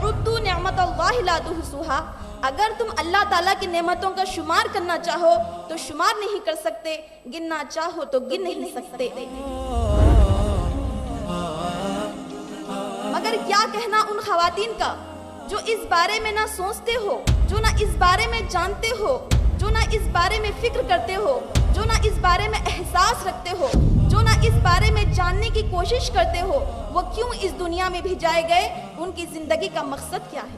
تعدوا نعمت اللہ لا تحصوها، اگر تم اللہ تعالیٰ کی نعمتوں کا شمار کرنا چاہو تو شمار نہیں کر سکتے، گننا چاہو تو گن نہیں سکتے۔ مگر کیا کہنا ان خواتین کا جو اس بارے میں نہ سوچتے ہو، جو نہ اس بارے میں جانتے ہو، جو نہ اس بارے میں فکر کرتے ہو، جو نہ اس بارے میں احساس رکھتے ہو، جو نہ اس بارے میں جاننے کی کوشش کرتے ہو وہ کیوں اس دنیا میں بھیجائے گئے، ان کی زندگی کا مقصد کیا ہے؟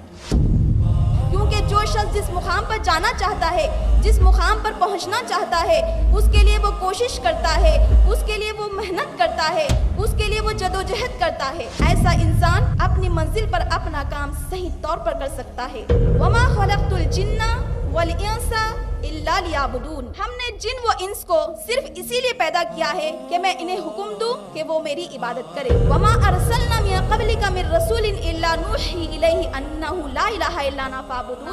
کیونکہ جو شخص جس مقام پر جانا چاہتا ہے، جس مقام پر پہنچنا چاہتا ہے، اس کے لیے وہ کوشش کرتا ہے، اس کے لیے وہ محنت کرتا ہے، اس کے لیے وہ جدوجہد کرتا ہے، ایسا انسان اپنی منزل پر اپنا کام صحیح طور پر کر سکتا ہے۔ وَمَا خَلَقْتُ الْجِنَّ وَالْإِنسَ إِلَّا لِيَعْبُدُونَ، ہم نے جن و انس کو صرف اسی لیے پیدا کیا ہے کہ میں انہیں حکم دوں کہ وہ میری عبادت کرے۔ وَمَا أَرْسَلْنَا مِن قَبْلِكَ مِن رَّسُولٍ إِلَّا نُوحِي إِلَيْهِ أَنَّهُ لَا إِلَٰهَ إِلَّا أَنَا فَاعْبُدُونِ،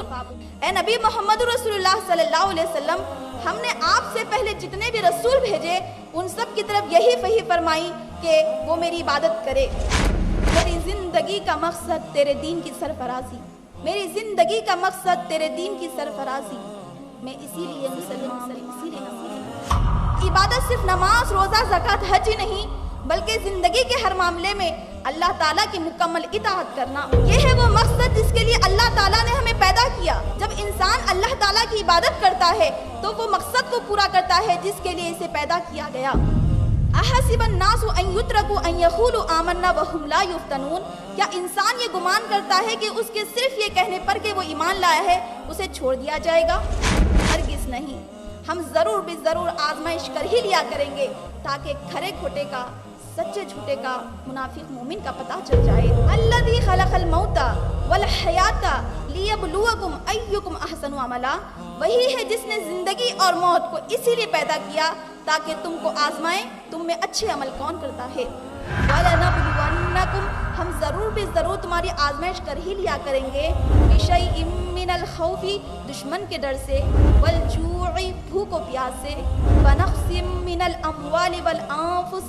اے نبی محمد رسول اللہ صلی اللہ علیہ وسلم، ہم نے آپ سے پہلے جتنے بھی رسول بھیجے ان سب کی طرف یہی وحی فرمائی کہ وہ میری عبادت کرے۔ میری زندگی کا مقصد تیرے دین کی سرفرازی، میری زندگی کا مقصد تیرے دین کی سرفرازی، میں اسی لیے مسلمان، اسی لیے نماز۔ عبادت صرف نماز، روزہ، زکوٰۃ، حج ہی نہیں بلکہ زندگی کے ہر معاملے میں اللہ تعالیٰ کی مکمل اطاعت کرنا، یہ ہے وہ مقصد جس کے لیے اللہ تعالیٰ نے ہمیں پیدا کیا۔ جب انسان اللہ تعالیٰ کی عبادت کرتا ہے تو وہ مقصد کو پورا کرتا ہے جس کے لیے اسے پیدا کیا گیا۔ احسب الناس ان یترکوا ان یقولوا آمنا وهم لا یفتنون، کیا انسان یہ گمان کرتا ہے کہ اس کے صرف یہ کہنے پر کہ وہ ایمان لایا ہے اسے چھوڑ دیا جائے گا؟ ہرگز نہیں، ہم ضرور بھی ضرور آزمائش کر ہی لیا کریں گے تاکہ کھرے کھوٹے کا، سچے جھوٹے کا، منافق مومن کا پتہ چل جائے۔ الذی خلق الموت والحیات لیبلوکم ایکم احسن عملا، وہی ہے جس نے زندگی اور موت کو اسی لیے پیدا کیا تاکہ تم کو آزمائے تم میں اچھے عمل کون کرتا ہے۔ وَلَنَبْلُوَنَّکُمْ، ہم ضرور بھی ضرور تمہاری آزمائش کر ہی لیا کریں گے، بِشَیْءٍ مِّنَ الْخَوْفِ، دشمن کے ڈر سے، وَالْجُوعِ، بھوک و پیاس سے، وَنَقْصٍ مِّنَ الْأَمْوَالِ وَالْأَنفُسِ،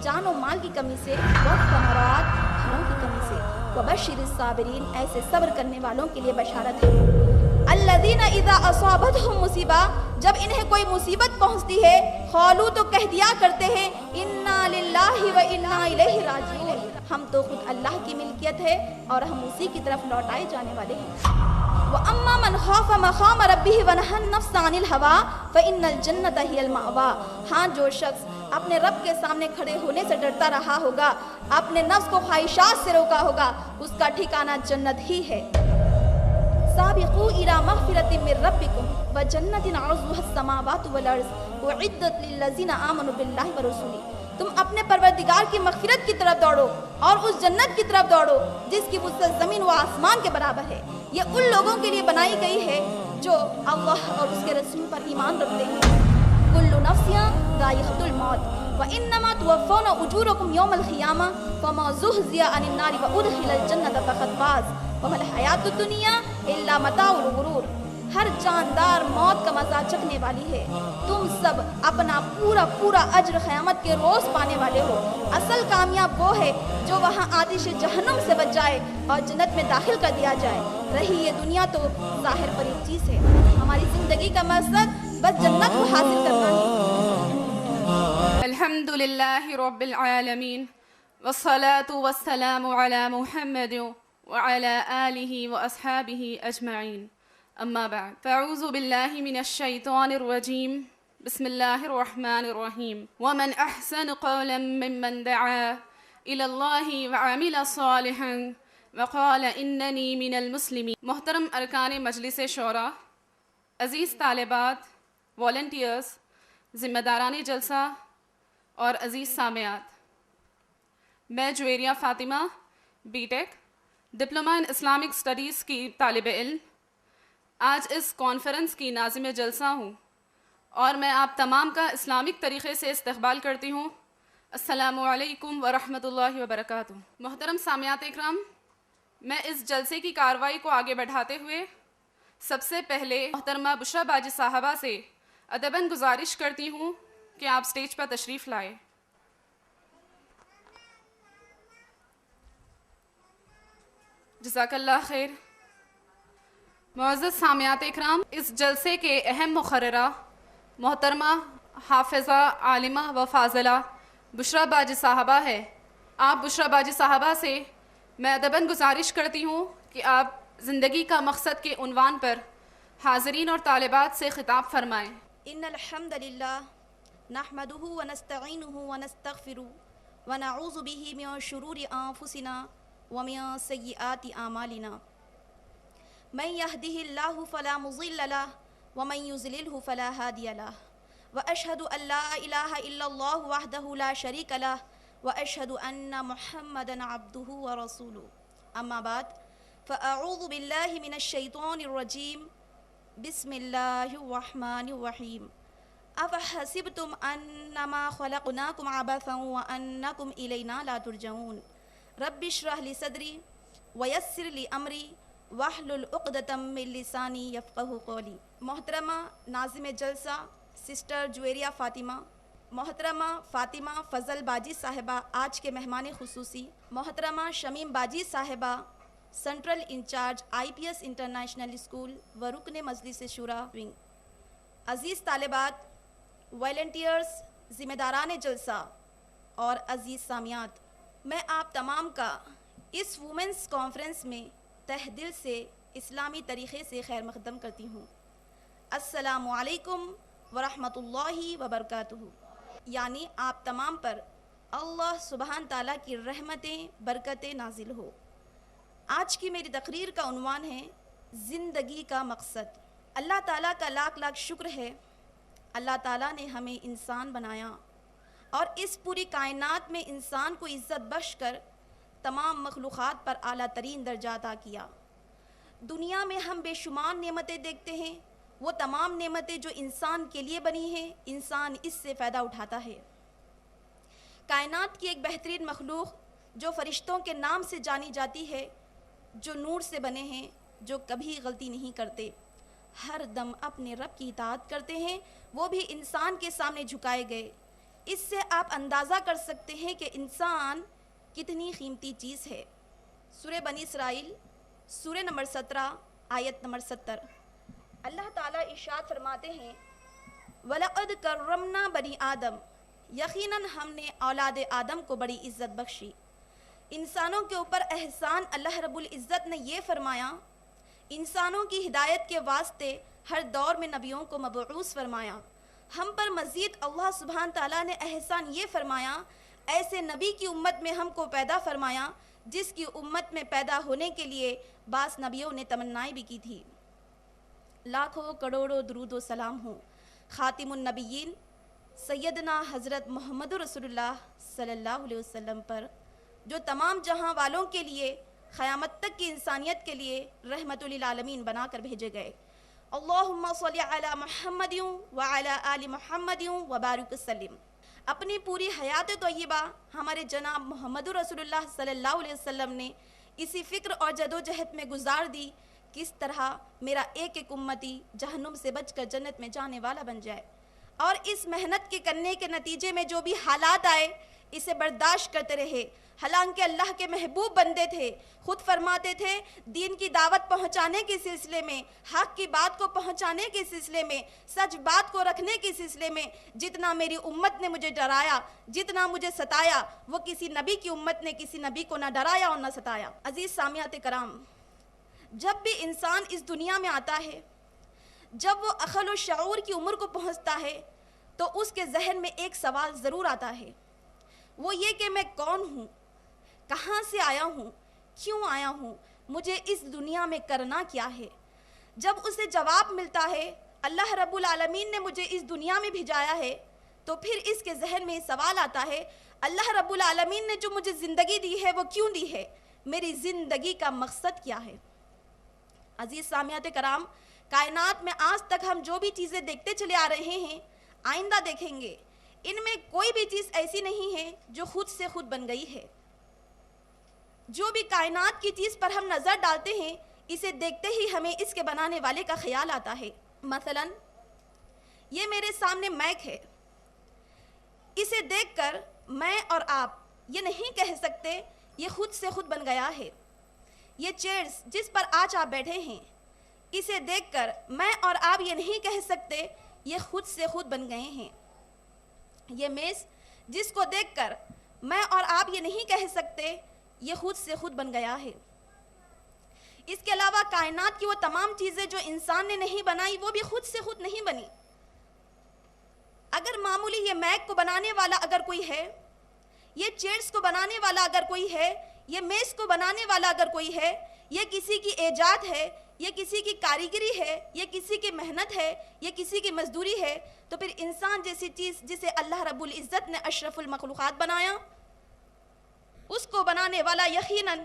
جان و مال کی کمی سے، وَالثَّمَرَاتِ، پھلوں کی کمی سے، وَبَشِّرِ الصَّابِرِينَ، ایسے صبر کرنے والوں کے لیے بشارت ہے۔ الذین اذا اصابتہم مصیبہ، جب انہیں کوئی مصیبت پہنچتی ہے، قالوا، تو کہہ دیا کرتے ہیں، انا للہ و انا الیہ راجعون، ہم تو خود اللہ کی ملکیت ہے اور ہم اسی کی طرف لوٹائے جانے والے ہیں۔ وَأَمَّا مَنْ خَافَ مَقَامَ رَبِّهِ وَنَهَى النَّفْسَ عَنِ الْهَوَىٰ فَإِنَّ الْجَنَّةَ هِيَ الْمَأْوَىٰ، ہاں جو شخص اپنے رب کے سامنے کھڑے ہونے سے ڈرتا رہا ہوگا، اپنے نفس کو خواہشات سے روکا ہوگا، اس کا ٹھکانہ جنت ہی ہے۔ سابقوا إلى مغفرة من ربكم وجنة عرضها السماوات والأرض أعدت للذين آمنوا بالله ورسوله، تم اپنے پروردگار کی مغفرت کی طرف دوڑو اور اس جنت کی طرف دوڑو جس کی وسعت زمین و آسمان کے برابر ہے، یہ ان لوگوں کے لیے بنائی گئی ہے جو اللہ اور اس کے رسول پر ایمان رکھتے ہیں۔ کل نفس ذائقۃ الموت وانما توفون اجورکم یوم القیامہ فمن زحزح عن النار وادخل الجنة فقد فاز وما الحیاۃ الدنیا الا متاع الغرور، ہر جاندار موت کا مزہ چکھنے والی ہے، تم سب اپنا پورا پورا اجر قیامت کے روز پانے والے ہو، اصل کامیاب وہ ہے جو وہاں آتش جہنم سے بچ جائے اور جنت میں داخل کر دیا جائے، رہی یہ دنیا تو ظاہر پر ایک چیز ہے، ہماری زندگی کا مقصد بس جنت کو حاصل کرنا ہے۔ الحمد للہ رب العالمین والصلاة والسلام علی محمد وعلى آلہ واصحابہ اجمعین، اما بعد فاعوذ باللہ من الشیطان الرجیم، بسم اللہ الرحمن الرحیم، ومن احسن قولا ممن دعا الی اللہ وعمل صالحا وقال اننی من المسلمین۔ محترم ارکان مجلس شورا، عزیز طالبات، والنٹیئرز، ذمہ داران جلسہ اور عزیز سامعات، میں Javeria Fatima, B tech, diploma in Islamic studies کی طالب علم، آج اس کانفرنس کی ناظم جلسہ ہوں اور میں آپ تمام کا اسلامک طریقے سے استقبال کرتی ہوں۔ السلام علیکم ورحمۃ اللہ وبرکاتہ۔ محترم سامعات اکرام، میں اس جلسے کی کارروائی کو آگے بڑھاتے ہوئے سب سے پہلے محترمہ بشرا باجی صاحبہ سے ادباً گزارش کرتی ہوں کہ آپ سٹیج پر تشریف لائیں۔ جزاک اللہ خیر۔ معزز سامعات اکرام، اس جلسے کے اہم مقررہ محترمہ حافظہ عالمہ و فاضلہ بشریٰ باجی صاحبہ ہے۔ آپ بشریٰ باجی صاحبہ سے میں ادباً گزارش کرتی ہوں کہ آپ زندگی کا مقصد کے عنوان پر حاضرین اور طالبات سے خطاب فرمائیں۔ ان الحمد للہ نحمده ونستعینه ونستغفره ونعوذ به من شرور انفسنا ومن سیئات اعمالنا من يهده الله فلا مضل له ومن يضلله فلا هادي له واشهد ان لا اله الا الله وحده لا شريك له واشهد ان محمدا عبده ورسوله اما بعد فاعوذ بالله من الشیطان الرجیم بسم اللہ الرحمن الرحیم افحسبتم انما خلقناکم عبثا وانکم الینا لا ترجعون رب اشرح لی صدری ویسر لی امری واحلل عقدۃ من لسانی یفقہوا قولی۔ محترمہ ناظم جلسہ سسٹر جویریہ فاطمہ، محترمہ فاطمہ فضل باجی صاحبہ آج کے مہمان خصوصی، محترمہ شمیم باجی صاحبہ central incharge IPS international school و رکن مجلس شورا ونگ، عزیز طالبات، والنٹیئرز، ذمہ داران جلسہ اور عزیز سامعات، میں آپ تمام کا اس وومنس کانفرنس میں تہ دل سے اسلامی طریقے سے خیر مقدم کرتی ہوں۔ السلام علیکم ورحمۃ اللہ وبرکاتہ۔ یعنی آپ تمام پر اللہ سبحانہ تعالیٰ کی رحمتیں برکتیں نازل ہو۔ آج کی میری تقریر کا عنوان ہے زندگی کا مقصد۔ اللہ تعالیٰ کا لاکھ لاکھ شکر ہے، اللہ تعالیٰ نے ہمیں انسان بنایا اور اس پوری کائنات میں انسان کو عزت بخش کر تمام مخلوقات پر اعلیٰ ترین درجہ عطا کیا۔ دنیا میں ہم بے شمار نعمتیں دیکھتے ہیں، وہ تمام نعمتیں جو انسان کے لیے بنی ہیں، انسان اس سے فائدہ اٹھاتا ہے۔ کائنات کی ایک بہترین مخلوق جو فرشتوں کے نام سے جانی جاتی ہے، جو نور سے بنے ہیں، جو کبھی غلطی نہیں کرتے، ہر دم اپنے رب کی اطاعت کرتے ہیں، وہ بھی انسان کے سامنے جھکائے گئے۔ اس سے آپ اندازہ کر سکتے ہیں کہ انسان کتنی قیمتی چیز ہے۔ سورہ بنی اسرائیل سورہ نمبر 17 آیت نمبر 70، اللہ تعالیٰ ارشاد فرماتے ہیں وَلَقَدْ كَرَّمْنَا بَنِي آدم، یقیناً ہم نے اولاد آدم کو بڑی عزت بخشی۔ انسانوں کے اوپر احسان اللہ رب العزت نے یہ فرمایا، انسانوں کی ہدایت کے واسطے ہر دور میں نبیوں کو مبعوث فرمایا۔ ہم پر مزید اللہ سبحانہ تعالیٰ نے احسان یہ فرمایا، ایسے نبی کی امت میں ہم کو پیدا فرمایا جس کی امت میں پیدا ہونے کے لیے بعض نبیوں نے تمنائیں بھی کی تھی۔ لاکھوں کروڑوں درود و سلام ہوں خاتم النبیین سیدنا حضرت محمد رسول اللہ صلی اللہ علیہ وسلم پر، جو تمام جہاں والوں کے لیے قیامت تک کی انسانیت کے لیے رحمت للعالمین بنا کر بھیجے گئے۔ اللہم صلی علی محمد وعلی آل محمد وبارک وسلم۔ اپنی پوری حیات طیبہ ہمارے جناب محمد رسول اللہ صلی اللہ علیہ وسلم نے اسی فکر اور جدوجہد میں گزار دی، کس طرح میرا ایک ایک امتی جہنم سے بچ کر جنت میں جانے والا بن جائے، اور اس محنت کے کرنے کے نتیجے میں جو بھی حالات آئے اسے برداشت کرتے رہے۔ حالانکہ اللہ کے محبوب بندے تھے، خود فرماتے تھے دین کی دعوت پہنچانے کے سلسلے میں، حق کی بات کو پہنچانے کے سلسلے میں، سچ بات کو رکھنے کے سلسلے میں جتنا میری امت نے مجھے ڈرایا، جتنا مجھے ستایا، وہ کسی نبی کی امت نے کسی نبی کو نہ ڈرایا اور نہ ستایا۔ عزیز سامعات کرام، جب بھی انسان اس دنیا میں آتا ہے، جب وہ عقل و شعور کی عمر کو پہنچتا ہے، تو اس کے ذہن میں ایک سوال ضرور آتا ہے، وہ یہ کہ میں کون ہوں، کہاں سے آیا ہوں، کیوں آیا ہوں، مجھے اس دنیا میں کرنا کیا ہے۔ جب اسے جواب ملتا ہے اللہ رب العالمین نے مجھے اس دنیا میں بھیجایا ہے، تو پھر اس کے ذہن میں سوال آتا ہے اللہ رب العالمین نے جو مجھے زندگی دی ہے وہ کیوں دی ہے، میری زندگی کا مقصد کیا ہے۔ عزیز سامعات کرام، کائنات میں آج تک ہم جو بھی چیزیں دیکھتے چلے آ رہے ہیں، آئندہ دیکھیں گے، ان میں کوئی بھی چیز ایسی نہیں ہے جو خود سے خود بن گئی ہے۔ جو بھی کائنات کی چیز پر ہم نظر ڈالتے ہیں، اسے دیکھتے ہی ہمیں اس کے بنانے والے کا خیال آتا ہے۔ مثلا یہ میرے سامنے مائک ہے، اسے دیکھ کر میں اور آپ یہ نہیں کہہ سکتے یہ خود سے خود بن گیا ہے۔ یہ چیئرز جس پر آج آپ بیٹھے ہیں، اسے دیکھ کر میں اور آپ یہ نہیں کہہ سکتے یہ خود سے خود بن گئے ہیں۔ یہ میز جس کو دیکھ کر میں اور آپ یہ نہیں کہہ سکتے یہ خود سے خود بن گیا ہے۔ اس کے علاوہ کائنات کی وہ تمام چیزیں جو انسان نے نہیں بنائی وہ بھی خود سے خود نہیں بنی۔ اگر معمولی یہ میک کو بنانے والا اگر کوئی ہے، یہ چیئرز کو بنانے والا اگر کوئی ہے، یہ میز کو بنانے والا اگر کوئی ہے، یہ کسی کی ایجاد ہے، یہ کسی کی کاریگری ہے، یہ کسی کی محنت ہے، یہ کسی کی مزدوری ہے، تو پھر انسان جیسی چیز جسے اللہ رب العزت نے اشرف المخلوقات بنایا، اس کو بنانے والا یقیناً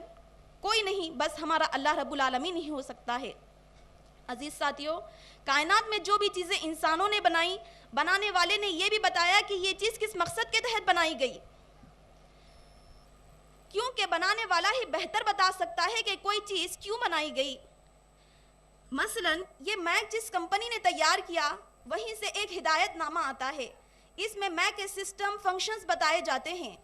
کوئی نہیں بس ہمارا اللہ رب العالمین ہی ہو سکتا ہے۔ عزیز ساتھیو، کائنات میں جو بھی چیزیں انسانوں نے بنائی، بنانے والے نے یہ بھی بتایا کہ یہ چیز کس مقصد کے تحت بنائی گئی، کیونکہ بنانے والا ہی بہتر بتا سکتا ہے کہ کوئی چیز کیوں بنائی گئی۔ مثلاً یہ میک جس کمپنی نے تیار کیا، وہیں سے ایک ہدایت نامہ آتا ہے، اس میں میک کے سسٹم فنکشنز بتائے جاتے ہیں،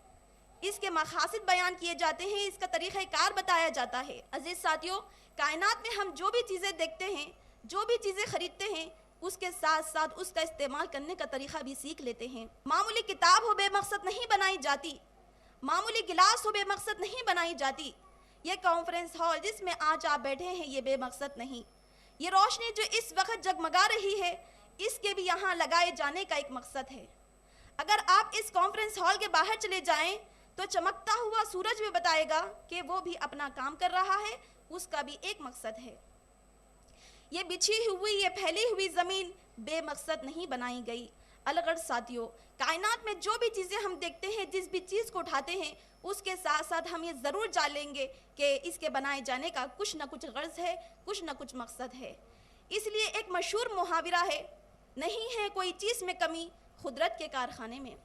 اس کے مقاصد بیان کیے جاتے ہیں، اس کا طریقہ کار بتایا جاتا ہے۔ عزیز ساتھیوں، کائنات میں ہم جو بھی چیزیں دیکھتے ہیں، جو بھی چیزیں خریدتے ہیں، اس کے ساتھ ساتھ اس کا استعمال کرنے کا طریقہ بھی سیکھ لیتے ہیں۔ معمولی کتاب ہو بے مقصد نہیں بنائی جاتی، معمولی گلاس ہو بے مقصد نہیں بنائی جاتی، یہ کانفرنس ہال جس میں آج آپ بیٹھے ہیں یہ بے مقصد نہیں، یہ روشنی جو اس وقت جگمگا رہی ہے اس کے بھی یہاں لگائے جانے کا ایک مقصد ہے۔ اگر آپ اس کانفرنس ہال کے باہر چلے جائیں تو چمکتا ہوا سورج بھی بتائے گا کہ وہ بھی اپنا کام کر رہا ہے، اس کا بھی ایک مقصد ہے۔ یہ بچھی ہوئی، یہ پھیلی ہوئی زمین بے مقصد نہیں بنائی گئی۔ الغرض ساتھیوں، کائنات میں جو بھی چیزیں ہم دیکھتے ہیں، جس بھی چیز کو اٹھاتے ہیں، اس کے ساتھ ساتھ ہم یہ ضرور جان لیں گے کہ اس کے بنائے جانے کا کچھ نہ کچھ غرض ہے، کچھ نہ کچھ مقصد ہے۔ اس لیے ایک مشہور محاورہ ہے، نہیں ہے کوئی چیز میں کمی قدرت کے کارخانے میں۔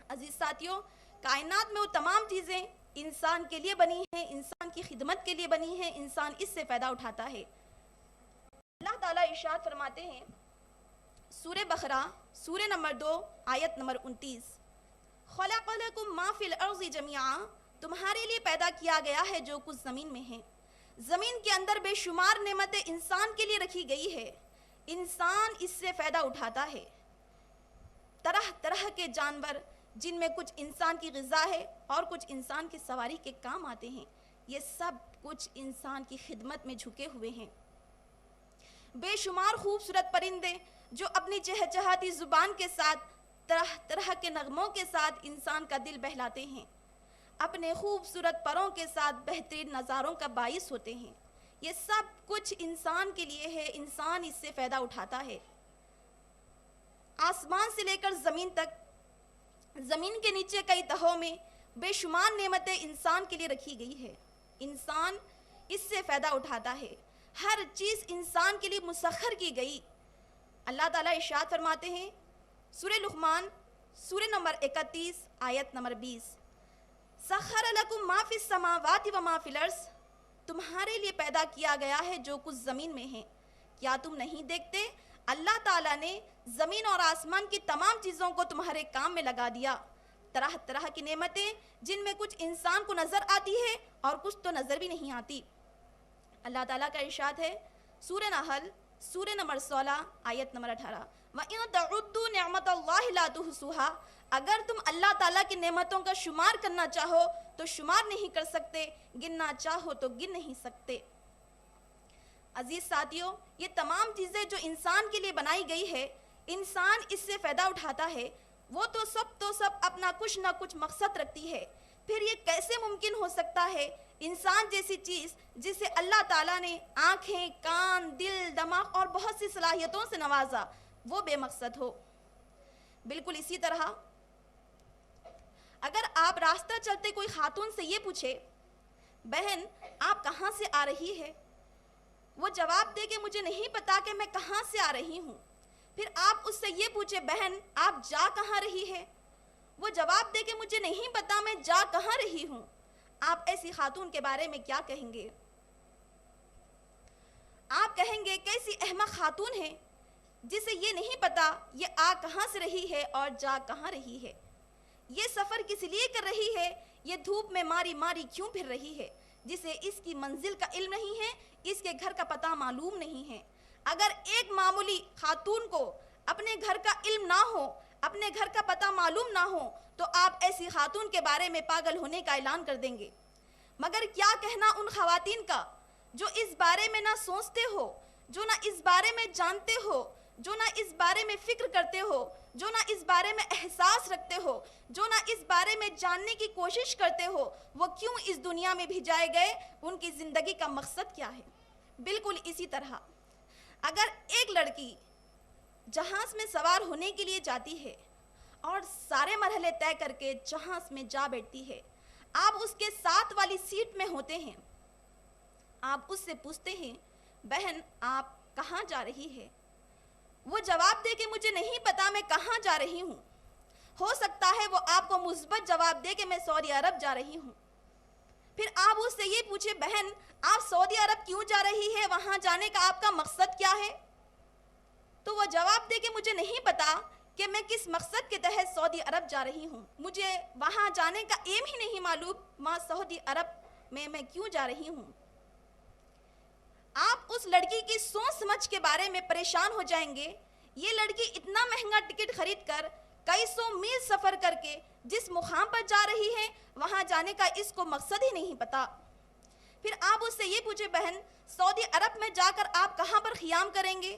عزیز ساتھیوں، کائنات میں وہ تمام چیزیں انسان کے لیے بنی ہیں، انسان کی خدمت کے لیے بنی ہیں، انسان اس سے فائدہ اٹھاتا ہے۔ اللہ تعالیٰ ارشاد فرماتے ہیں سورہ بقرہ سورہ نمبر 2 آیت نمبر 29، خلق لکم ما فی الارض جمیعا، تمہارے لیے پیدا کیا گیا ہے جو کچھ زمین میں ہے۔ زمین کے اندر بے شمار نعمتیں انسان کے لیے رکھی گئی ہے، انسان اس سے فائدہ اٹھاتا ہے۔ طرح طرح کے جانور جن میں کچھ انسان کی غذا ہے اور کچھ انسان کی سواری کے کام آتے ہیں، یہ سب کچھ انسان کی خدمت میں جھکے ہوئے ہیں۔ بے شمار خوبصورت پرندے جو اپنی چہچہاتی زبان کے ساتھ، طرح طرح کے نغموں کے ساتھ انسان کا دل بہلاتے ہیں، اپنے خوبصورت پروں کے ساتھ بہترین نظاروں کا باعث ہوتے ہیں۔ یہ سب کچھ انسان کے لیے ہے، انسان اس سے فائدہ اٹھاتا ہے۔ آسمان سے لے کر زمین تک، زمین کے نیچے کئی تہوں میں بے شمار نعمتیں انسان کے لیے رکھی گئی ہے، انسان اس سے فائدہ اٹھاتا ہے۔ ہر چیز انسان کے لیے مسخر کی گئی۔ اللہ تعالیٰ ارشاد فرماتے ہیں سورہ لقمان سورہ نمبر 31 آیت نمبر 20، سخر لکم ما فی السماوات و ما فی الارض، تمہارے لیے پیدا کیا گیا ہے جو کچھ زمین میں ہے۔ کیا تم نہیں دیکھتے اللہ تعالیٰ نے زمین اور آسمان کی تمام چیزوں کو تمہارے کام میں لگا دیا، طرح طرح کی نعمتیں جن میں کچھ انسان کو نظر آتی ہے اور کچھ تو نظر بھی نہیں آتی۔ اللہ تعالیٰ کا ارشاد ہے سورہ نحل سورہ نمبر 16 آیت نمبر 18، وَإِن تَعُدُّوا نِعْمَتَ اللَّهِ لَا تُحْصُوهَا، اگر تم اللہ تعالیٰ کی نعمتوں کا شمار کرنا چاہو تو شمار نہیں کر سکتے، گننا چاہو تو گن نہیں سکتے۔ عزیز ساتھیوں، یہ تمام چیزیں جو انسان کے لیے بنائی گئی ہے، انسان اس سے فائدہ اٹھاتا ہے، وہ تو سب اپنا کچھ نہ کچھ مقصد رکھتی ہے۔ پھر یہ کیسے ممکن ہو سکتا ہے انسان جیسی چیز جسے اللہ تعالیٰ نے آنکھیں، کان، دل، دماغ اور بہت سی صلاحیتوں سے نوازا، وہ بے مقصد ہو؟ بالکل اسی طرح اگر آپ راستہ چلتے کوئی خاتون سے یہ پوچھے بہن آپ کہاں سے آ رہی ہے، وہ جواب دے کہ مجھے نہیں پتا کہ میں کہاں سے آ رہی ہوں، پھر آپ اس سے یہ پوچھے بہن آپ جا کہاں رہی ہے، وہ جواب دے کہ مجھے نہیں پتا میں جا کہاں رہی ہوں، آپ ایسی خاتون کے بارے میں کیا کہیں گے؟ آپ کہیں گے کیسی احمق خاتون ہے جسے یہ نہیں پتا یہ آ کہاں سے رہی ہے اور جا کہاں رہی ہے، یہ سفر کس لیے کر رہی ہے، یہ دھوپ میں ماری ماری کیوں پھر رہی ہے، جسے اس کی منزل کا علم نہیں ہے، اس کے گھر کا پتہ معلوم نہیں ہے۔ اگر ایک معمولی خاتون کو اپنے گھر کا علم نہ ہو، اپنے گھر کا پتہ معلوم نہ ہو، تو آپ ایسی خاتون کے بارے میں پاگل ہونے کا اعلان کر دیں گے۔ مگر کیا کہنا ان خواتین کا جو اس بارے میں نہ سوچتے ہو، جو نہ اس بارے میں جانتے ہو، جو نہ اس بارے میں فکر کرتے ہو، جو نہ اس بارے میں احساس رکھتے ہو، جو نہ اس بارے میں جاننے کی کوشش کرتے ہو وہ کیوں اس دنیا میں بھیجائے گئے، ان کی زندگی کا مقصد کیا ہے۔ بالکل اسی طرح اگر ایک لڑکی جہاز میں سوار ہونے کے لیے جاتی ہے اور سارے مرحلے طے کر کے جہاز میں جا بیٹھتی ہے، آپ اس کے ساتھ والی سیٹ میں ہوتے ہیں، آپ اس سے پوچھتے ہیں بہن آپ کہاں جا رہی ہے؟ وہ جواب دے کہ مجھے نہیں پتا میں کہاں جا رہی ہوں۔ ہو سکتا ہے وہ آپ کو مثبت جواب دے کہ میں سعودی عرب جا رہی ہوں۔ پھر آپ اس سے یہ پوچھے بہن آپ سعودی عرب کیوں جا رہی ہے، وہاں جانے کا آپ کا مقصد کیا ہے؟ تو وہ جواب دے کہ مجھے نہیں پتا کہ میں کس مقصد کے تحت سعودی عرب جا رہی ہوں، مجھے وہاں جانے کا ایم ہی نہیں معلوم، ماں سعودی عرب میں کیوں جا رہی ہوں۔ آپ اس لڑکی کی سوچ سمجھ کے بارے میں پریشان ہو جائیں گے۔ یہ لڑکی اتنا مہنگا ٹکٹ خرید کر کئی سو میل سفر کر کے جس مقام پر جا رہی ہے وہاں جانے کا اس کو مقصد ہی نہیں پتا۔ پھر آپ اس سے یہ پوچھے بہن سعودی عرب میں جا کر آپ کہاں پر خیام کریں گے؟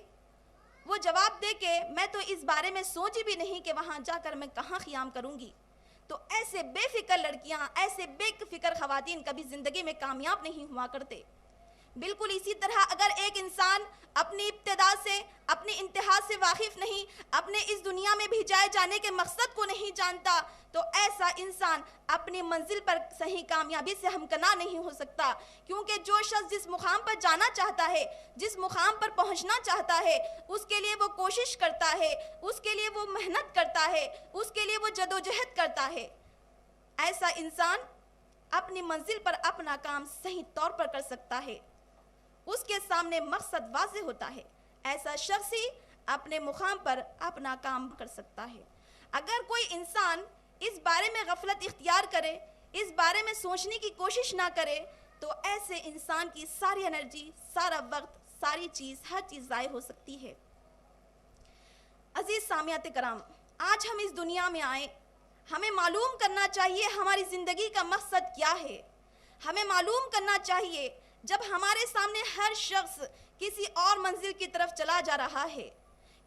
وہ جواب دے کہ میں تو اس بارے میں سوچی بھی نہیں کہ وہاں جا کر میں کہاں خیام کروں گی۔ تو ایسے بے فکر لڑکیاں، ایسے بے فکر خواتین کبھی زندگی میں کامیاب نہیں ہوا کرتے۔ بالکل اسی طرح اگر ایک انسان اپنی ابتدا سے، اپنی انتہا سے واقف نہیں، اپنے اس دنیا میں بھیجائے جانے کے مقصد کو نہیں جانتا، تو ایسا انسان اپنی منزل پر صحیح کامیابی سے ہمکنار نہیں ہو سکتا، کیونکہ جو شخص جس مقام پر جانا چاہتا ہے، جس مقام پر پہنچنا چاہتا ہے، اس کے لیے وہ کوشش کرتا ہے، اس کے لیے وہ محنت کرتا ہے، اس کے لیے وہ جدوجہد کرتا ہے۔ ایسا انسان اپنی منزل پر اپنا کام صحیح طور پر کر سکتا ہے، اس کے سامنے مقصد واضح ہوتا ہے، ایسا شخص ہی اپنے مقام پر اپنا کام کر سکتا ہے۔ اگر کوئی انسان اس بارے میں غفلت اختیار کرے، اس بارے میں سوچنے کی کوشش نہ کرے، تو ایسے انسان کی ساری انرجی، سارا وقت، ساری چیز، ہر چیز ضائع ہو سکتی ہے۔ عزیز سامعات کرام، آج ہم اس دنیا میں آئے، ہمیں معلوم کرنا چاہیے ہماری زندگی کا مقصد کیا ہے۔ ہمیں معلوم کرنا چاہیے جب ہمارے سامنے ہر شخص کسی اور منزل کی طرف چلا جا رہا ہے،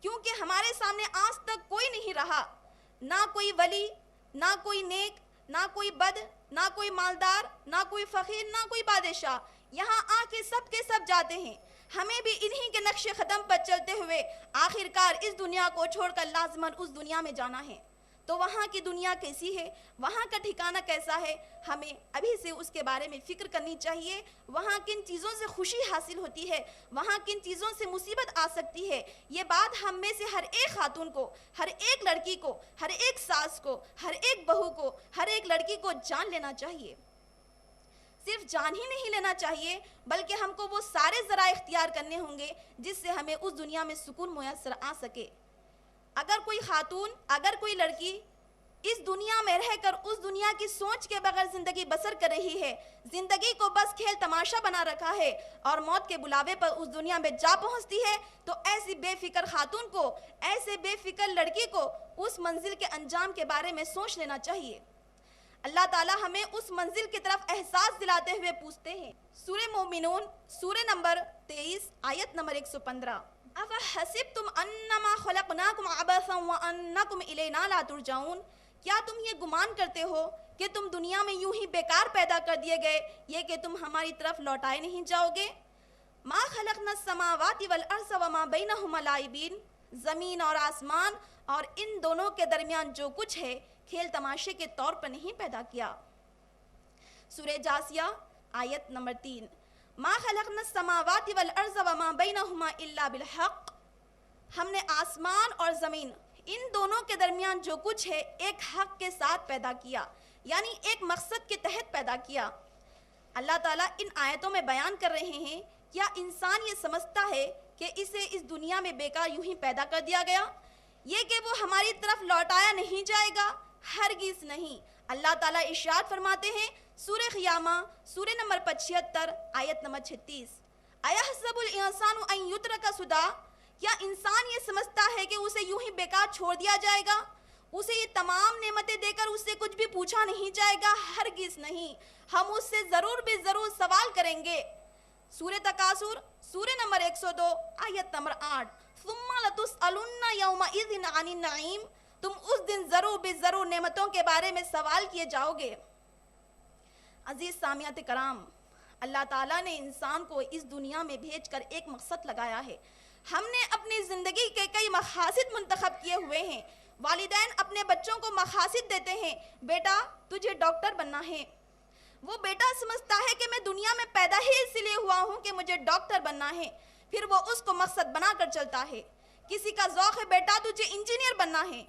کیونکہ ہمارے سامنے آج تک کوئی نہیں رہا، نہ کوئی ولی، نہ کوئی نیک، نہ کوئی بد، نہ کوئی مالدار، نہ کوئی فقیر، نہ کوئی بادشاہ، یہاں آ کے سب جاتے ہیں۔ ہمیں بھی انہی کے نقش قدم پر چلتے ہوئے آخرکار اس دنیا کو چھوڑ کر لازماً اس دنیا میں جانا ہے۔ تو وہاں کی دنیا کیسی ہے، وہاں کا ٹھکانہ کیسا ہے، ہمیں ابھی سے اس کے بارے میں فکر کرنی چاہیے۔ وہاں کن چیزوں سے خوشی حاصل ہوتی ہے، وہاں کن چیزوں سے مصیبت آ سکتی ہے، یہ بات ہم میں سے ہر ایک خاتون کو، ہر ایک لڑکی کو، ہر ایک ساس کو، ہر ایک بہو کو، ہر ایک لڑکی کو جان لینا چاہیے۔ صرف جان ہی نہیں لینا چاہیے، بلکہ ہم کو وہ سارے ذرائع اختیار کرنے ہوں گے جس سے ہمیں اس دنیا میں سکون میسر آ سکے۔ اگر کوئی خاتون، اگر کوئی لڑکی اس دنیا میں رہ کر اس دنیا کی سوچ کے بغیر زندگی بسر کر رہی ہے، زندگی کو بس کھیل تماشا بنا رکھا ہے اور موت کے بلاوے پر اس دنیا میں جا پہنچتی ہے، تو ایسی بے فکر خاتون کو، ایسے بے فکر لڑکی کو اس منزل کے انجام کے بارے میں سوچ لینا چاہیے۔ اللہ تعالیٰ ہمیں اس منزل کی طرف احساس دلاتے ہوئے پوچھتے ہیں۔ سورہ مومنون، سورہ نمبر 23، آیت نمبر 115۔ أَفَحَسِبْتُمْ أَنَّمَا خَلَقْنَاكُمْ عَبَثًا وَأَنَّكُمْ إِلَيْنَا لَا تُرْجَعُونَ۔ کیا تم یہ گمان کرتے ہو کہ تم دنیا میں یوں ہی بیکار پیدا کر دیے گئے، یہ کہ تم ہماری طرف لوٹائے نہیں جاؤ گے؟ مَا خَلَقْنَا السَّمَاوَاتِ وَالْأَرْضَ وَمَا بَيْنَهُمَا لَاعِبِينَ۔ زمین اور آسمان اور ان دونوں کے درمیان جو کچھ ہے کھیل تماشے کے طور پر نہیں پیدا کیا۔ سورہ جاسیہ، آیت نمبر 3۔ مَا خَلَقْنَا السَّمَاوَاتِ وَالْأَرْضَ وَمَا بَيْنَهُمَا إِلَّا بِالْحَقِّ۔ ہم نے آسمان اور زمین، ان دونوں کے درمیان جو کچھ ہے ایک حق کے ساتھ پیدا کیا، یعنی ایک مقصد کے تحت پیدا کیا۔ اللہ تعالیٰ ان آیتوں میں بیان کر رہے ہیں، کیا انسان یہ سمجھتا ہے کہ اسے اس دنیا میں بیکار یوں ہی پیدا کر دیا گیا، یہ کہ وہ ہماری طرف لوٹایا نہیں جائے گا؟ ہرگز نہیں۔ اللہ تعالیٰ ارشاد فرماتے ہیں سورہ قیامہ سورہ نمبر 75 آیت نمبر 36. ایحسب الانسان ان یترک سدی، کیا انسان یہ سمجھتا ہے کہ اسے یوں ہی بیکار چھوڑ دیا جائے گا؟ اسے یہ تمام نعمتیں دے کر اس سے کچھ بھی پوچھا نہیں جائے گا؟ ہرگز نہیں، ہم اس سے ضرور بھی ضرور سوال کریں گے. سورہ تکاثر سورہ نمبر 102 آیت نمبر 8. ثم لتسألن یومئذ عن النعیم، تم اس دن ضرور بھی ضرور نعمتوں کے بارے میں سوال کیے جاؤ گے. عزیز سامعات کرام، اللہ تعالیٰ نے انسان کو اس دنیا میں بھیج کر ایک مقصد لگایا ہے. ہم نے اپنی زندگی کے کئی مقاصد منتخب کیے ہوئے ہیں. والدین اپنے بچوں کو مقاصد دیتے ہیں، بیٹا تجھے ڈاکٹر بننا ہے. وہ بیٹا سمجھتا ہے کہ میں دنیا میں پیدا ہی اس لیے ہوا ہوں کہ مجھے ڈاکٹر بننا ہے، پھر وہ اس کو مقصد بنا کر چلتا ہے. کسی کا ذوق ہے بیٹا تجھے انجینئر بننا ہے،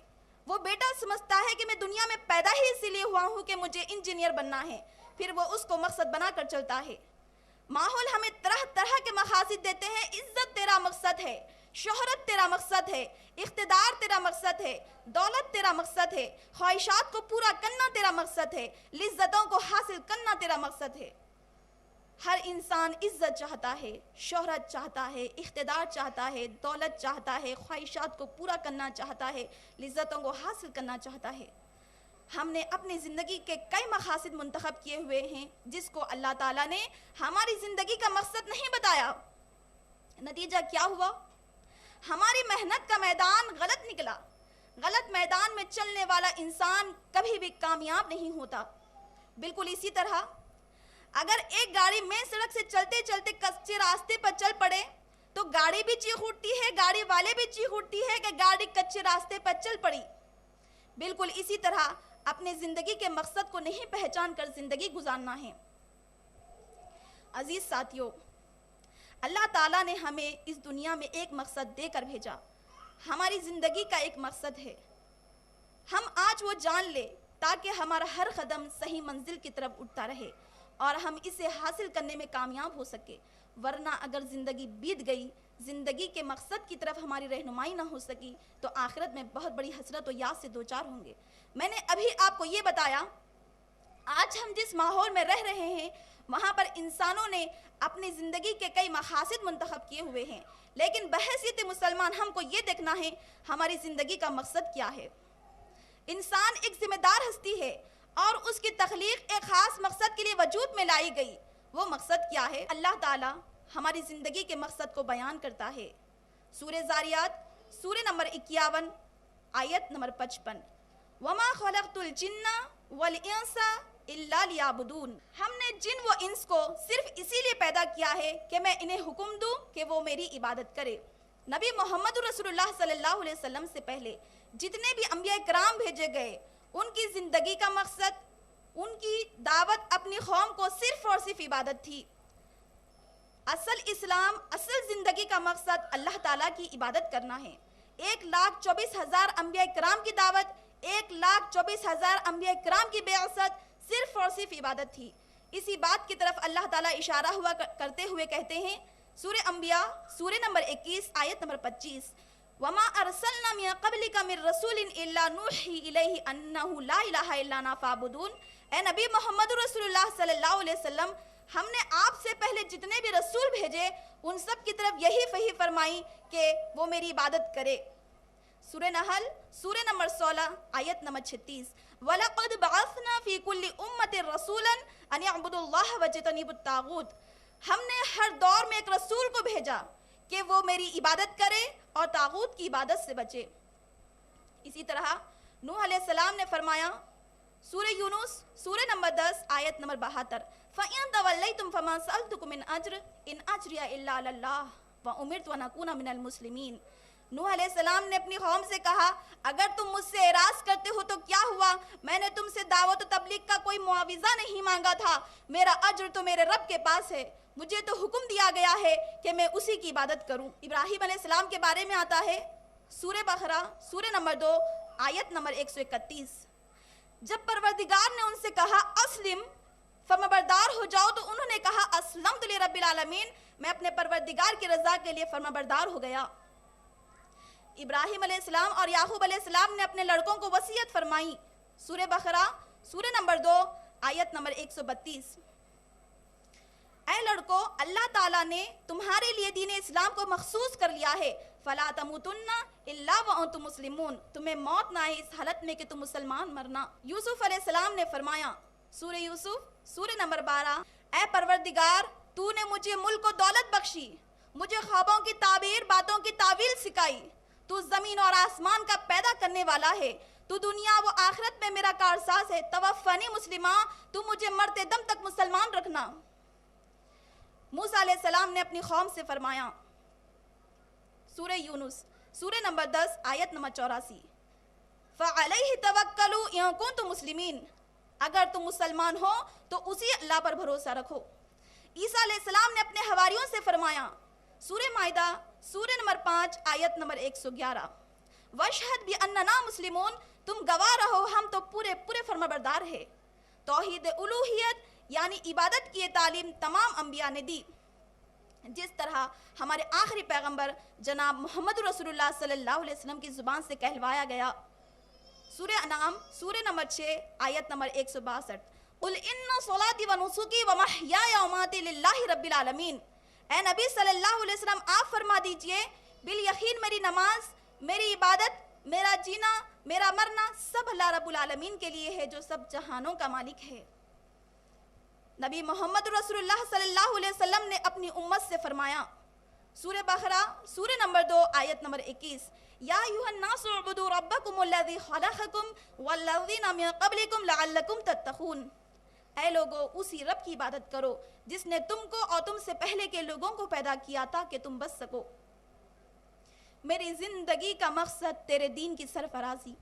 وہ بیٹا سمجھتا ہے کہ میں دنیا میں پیدا ہی اس لیے ہوا ہوں کہ مجھے انجینئر بننا ہے، پھر وہ اس کو مقصد بنا کر چلتا ہے. ماحول ہمیں طرح طرح کے مقاصد دیتے ہیں. عزت تیرا مقصد ہے، شہرت تیرا مقصد ہے، اقتدار تیرا مقصد ہے، دولت تیرا مقصد ہے، خواہشات کو پورا کرنا تیرا مقصد ہے، لذتوں کو حاصل کرنا تیرا مقصد ہے. ہر انسان عزت چاہتا ہے، شہرت چاہتا ہے، اقتدار چاہتا ہے، دولت چاہتا ہے، خواہشات کو پورا کرنا چاہتا ہے، لذتوں کو حاصل کرنا چاہتا ہے. ہم نے اپنی زندگی کے کئی مقاصد منتخب کیے ہوئے ہیں جس کو اللہ تعالیٰ نے ہماری زندگی کا مقصد نہیں بتایا. نتیجہ کیا ہوا؟ ہماری محنت کا میدان غلط نکلا. غلط میدان میں چلنے والا انسان کبھی بھی کامیاب نہیں ہوتا. بالکل اسی طرح اگر ایک گاڑی مین سڑک سے چلتے چلتے کچے راستے پر چل پڑے تو گاڑی بھی چیخ اٹھتی ہے، گاڑی والے بھی چیخ اٹھتی ہے کہ گاڑی کچے راستے پر چل پڑی. بالکل اسی طرح اپنے زندگی کے مقصد کو نہیں پہچان کر زندگی گزارنا ہے. عزیز ساتھیو، اللہ تعالیٰ نے ہمیں اس دنیا میں ایک مقصد دے کر بھیجا. ہماری زندگی کا ایک مقصد ہے. ہم آج وہ جان لے تاکہ ہمارا ہر قدم صحیح منزل کی طرف اٹھتا رہے اور ہم اسے حاصل کرنے میں کامیاب ہو سکے. ورنہ اگر زندگی بیت گئی، زندگی کے مقصد کی طرف ہماری رہنمائی نہ ہو سکی تو آخرت میں بہت بڑی حسرت و یاس سے دوچار ہوں گے. میں نے ابھی آپ کو یہ بتایا، آج ہم جس ماحول میں رہ رہے ہیں وہاں پر انسانوں نے اپنی زندگی کے کئی مقاصد منتخب کیے ہوئے ہیں، لیکن بحیثیت مسلمان ہم کو یہ دیکھنا ہے ہماری زندگی کا مقصد کیا ہے. انسان ایک ذمہ دار ہستی ہے اور اس کی تخلیق ایک خاص مقصد کے لیے وجود میں لائی گئی. وہ مقصد کیا ہے؟ اللہ تعالیٰ ہماری زندگی کے مقصد کو بیان کرتا ہے. سورہ زاریات سورہ نمبر 51 آیت نمبر 55. وَمَا خَلَقْتُ الْجِنَّ وَالْإِنسَ إِلَّا لِيَعْبُدُونَ. ہم نے جن و انس کو صرف اسی لیے پیدا کیا ہے کہ میں انہیں حکم دوں کہ وہ میری عبادت کرے. نبی محمد رسول اللہ صلی اللہ علیہ وسلم سے پہلے جتنے بھی انبیاء کرام بھیجے گئے، ان کی زندگی کا مقصد، ان کی دعوت اپنی قوم کو صرف اور صرف عبادت تھی. اصل اسلام، اصل زندگی کا مقصد اللہ تعالیٰ کی عبادت کرنا ہے. 1,24,000 انبیاء کرام کی دعوت، 1,24,000 انبیاء کرام کی بعثت صرف اور صرف عبادت تھی. اسی بات کی طرف اللہ تعالیٰ اشارہ ہوا کرتے ہوئے کہتے ہیں سورہ انبیاء سورہ نمبر 21 آیت نمبر 25. وَمَا أَرْسَلْنَا مِن قَبْلِكَ مِن رَسُولٍ إِلَّا نُوحِي إِلَيْهِ أَنَّهُ لَا إِلَهَ إِلَّا أَنَا فَاعْبُدُونِ. اے نبی محمد رسول اللہ صلی اللہ علیہ وسلم، ہم نے آپ سے پہلے جتنے بھی رسول بھیجے ان سب کی طرف یہی وحی فرمائی کہ وہ میری عبادت کرے. سورہ نحل سورہ نمبر 16 آیت نمبر 36. وَلَقَدْ بَعَثْنَا فِي كُلِّ أُمَّةٍ رَسُولًا أَنِ اعْبُدُوا اللَّهَ وَاجْتَنِبُوا الطَّاغُوتَ. ہم نے ہر دور میں ایک رسول کو بھیجا کہ وہ میری عبادت کرے اور طاغوت کی عبادت سے بچے. اسی طرح نوح علیہ السلام نے فرمایا سورہ یونس سورہ نمبر 10 آیت نمبر 72. فَإِن تَوَلَّيْتُمْ فَمَا سَأَلْتُكُم مِّنْ أَجْرٍ إِنْ أَجْرِيَ إِلَّا عَلَى اللَّهِ وَأُمِرْتُ أَنْ أَكُونَ مِنَ الْمُسْلِمِينَ. نوح علیہ السلام نے اپنی قوم سے کہا، اگر تم مجھ سے اعراض کرتے ہو تو کیا ہوا، میں نے تم سے دعوت و تبلیغ کا کوئی معاوضہ نہیں مانگا تھا، میرا اجر تو میرے رب کے پاس ہے، مجھے تو حکم دیا گیا ہے کہ میں اسی کی عبادت کروں. ابراہیم علیہ السلام کے بارے میں آتا ہے سورہ بقرہ سورہ نمبر 2 آیت نمبر 131. جب پروردگار نے ان سے کہا اسلم، فرمانبردار ہو جاؤ، تو انہوں نے کہا اسلمت لرب العالمین، میں اپنے پروردگار کی رضا کے لیے فرمانبردار ہو گیا. ابراہیم علیہ السلام اور یعقوب علیہ السلام نے اپنے لڑکوں کو وصیت فرمائی. سورہ بقرہ سورہ نمبر 2 آیت نمبر 132۔ اے لڑکو، اللہ تعالیٰ نے تمہارے لیے دین اسلام کو مخصوص کر لیا ہے، فَلَا تَمُوتُنَّ إِلَّا وَأَنْتُمْ مُسْلِمُونَ، تمہیں موت نہ آئے اس حالت میں کہ تم مسلمان مرنا۔ یوسف علیہ السلام نے فرمایا، سورہ یوسف سورہ نمبر 12، اے پروردگار، تو نے مجھے ملک و دولت بخشی، مجھے خوابوں کی تعبیر، باتوں کی تعویل سکھائی، تو زمین اور آسمان کا پیدا کرنے والا ہے، تو دنیا و آخرت میں میرا کارساز ہے، توفنی مسلمہ، تو مجھے مرتے دم تک مسلمان رکھنا۔ موسیٰ علیہ السلام نے اپنی قوم سے فرمایا، سورہ یونس سورہ نمبر 10 آیت نمبر 84، فَعَلَيْهِ تَوَكَّلُوا إِن كُنتُم مُسْلِمِينَ، اگر تم مسلمان ہو تو اسی اللہ پر بھروسہ رکھو۔ عیسیٰ علیہ السلام نے اپنے حواریوں سے فرمایا، سورہ مائدہ سورہ نمبر 5 آیت نمبر 111، وَاشْهَدْ بِأَنَّنَا مُسْلِمُونَ، تم گواہ رہو ہم تو پورے فرمانبردار ہیں۔ توحید الوہیت یعنی عبادت کی تعلیم تمام انبیاء نے دی، جس طرح ہمارے آخری پیغمبر جناب محمد رسول اللہ صلی اللہ علیہ وسلم کی زبان سے کہلوایا گیا۔ سورہ انعام سورہ نمبر 6 آیت نمبر 162، قُلْ إِنَّ صَلَاتِي وَنُسُكِي وَمَحْيَايَ وَمَمَاتِي لِلَّهِ رَبِّ الْعَالَمِينَ، اے نبی صلی اللہ علیہ وسلم آپ فرما دیجئے، بالیقین میری نماز، میری عبادت، میرا جینا، میرا مرنا سب اللہ رب العالمین کے لیے ہے جو سب جہانوں کا مالک ہے۔ نبی محمد رسول اللہ صلی اللہ علیہ وسلم نے اپنی امت سے فرمایا، سورہ بقرہ سورہ نمبر 2 آیت نمبر 21، یا ایھا الناس اعبدوا ربکم الذی خلقکم والذین من قبلکم لعلکم تتقون، اے لوگو اسی رب کی عبادت کرو جس نے تم کو اور تم سے پہلے کے لوگوں کو پیدا کیا تاکہ تم بچ سکو۔ میری زندگی کا مقصد تیرے دین کی سرفرازی،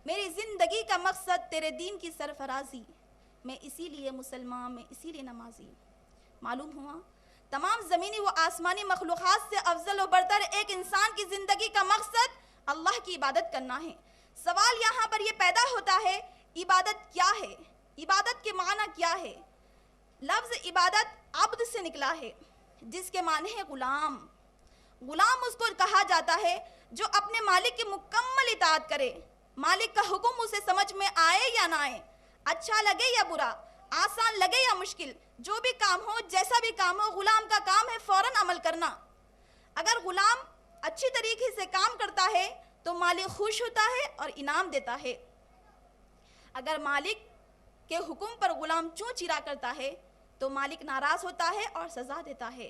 میری زندگی کا مقصد تیرے دین کی سرفرازی، میں اسی لیے مسلمان، میں اسی لیے نمازی۔ معلوم ہوا تمام زمینی و آسمانی مخلوقات سے افضل و برتر ایک انسان کی زندگی کا مقصد اللہ کی عبادت کرنا ہے۔ سوال یہاں پر یہ پیدا ہوتا ہے، عبادت کیا ہے؟ عبادت کے معنی کیا ہے؟ لفظ عبادت عبد سے نکلا ہے، جس کے معنی ہے غلام۔ غلام اس کو کہا جاتا ہے جو اپنے مالک کی مکمل اطاعت کرے، مالک کا حکم اسے سمجھ میں آئے یا نہ آئے، اچھا لگے یا برا، آسان لگے یا مشکل، جو بھی کام ہو، جیسا بھی کام ہو، غلام کا کام ہے فوراً عمل کرنا۔ اگر غلام اچھی طریقے سے کام کرتا ہے تو مالک خوش ہوتا ہے اور انعام دیتا ہے، اگر مالک کے حکم پر غلام چوں چرا کرتا ہے تو مالک ناراض ہوتا ہے اور سزا دیتا ہے۔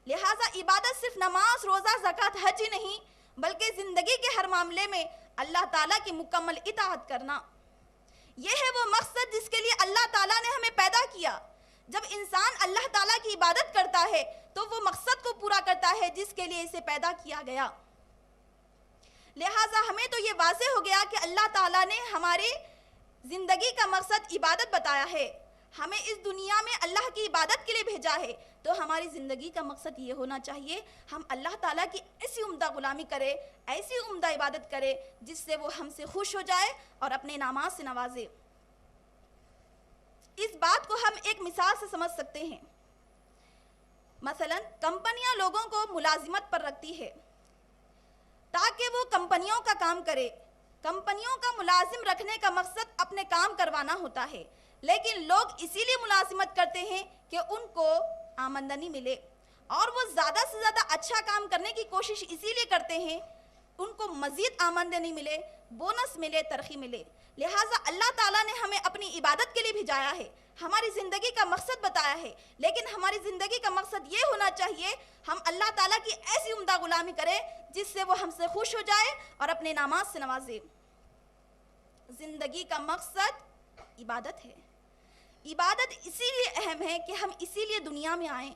لہٰذا عبادت صرف نماز، روزہ، زکوٰۃ، حج ہی نہیں بلکہ زندگی کے ہر معاملے میں اللہ تعالیٰ کی مکمل اطاعت کرنا۔ یہ ہے وہ مقصد جس کے لیے اللہ تعالیٰ نے ہمیں پیدا کیا۔ جب انسان اللہ تعالیٰ کی عبادت کرتا ہے تو وہ مقصد کو پورا کرتا ہے جس کے لیے اسے پیدا کیا گیا۔ لہٰذا ہمیں تو یہ واضح ہو گیا کہ اللہ تعالیٰ نے ہماری زندگی کا مقصد عبادت بتایا ہے، ہمیں اس دنیا میں اللہ کی عبادت کے لیے بھیجا ہے، تو ہماری زندگی کا مقصد یہ ہونا چاہیے ہم اللہ تعالیٰ کی ایسی عمدہ غلامی کرے، ایسی عمدہ عبادت کرے جس سے وہ ہم سے خوش ہو جائے اور اپنے انعامات سے نوازے۔ اس بات کو ہم ایک مثال سے سمجھ سکتے ہیں۔ مثلا کمپنیاں لوگوں کو ملازمت پر رکھتی ہے تاکہ وہ کمپنیوں کا کام کرے۔ کمپنیوں کا ملازم رکھنے کا مقصد اپنے کام کروانا ہوتا ہے، لیکن لوگ اسی لیے ملازمت کرتے ہیں کہ ان کو آمدنی ملے، اور وہ زیادہ سے زیادہ اچھا کام کرنے کی کوشش اسی لیے کرتے ہیں ان کو مزید آمدنی ملے، بونس ملے، ترقی ملے۔ لہٰذا اللہ تعالیٰ نے ہمیں اپنی عبادت کے لیے بھیجایا ہے، ہماری زندگی کا مقصد بتایا ہے، لیکن ہماری زندگی کا مقصد یہ ہونا چاہیے ہم اللہ تعالیٰ کی ایسی عمدہ غلامی کریں جس سے وہ ہم سے خوش ہو جائے اور اپنے انعامات سے نوازے۔ زندگی کا مقصد عبادت ہے۔ عبادت اسی لیے اہم ہے کہ ہم اسی لیے دنیا میں آئیں۔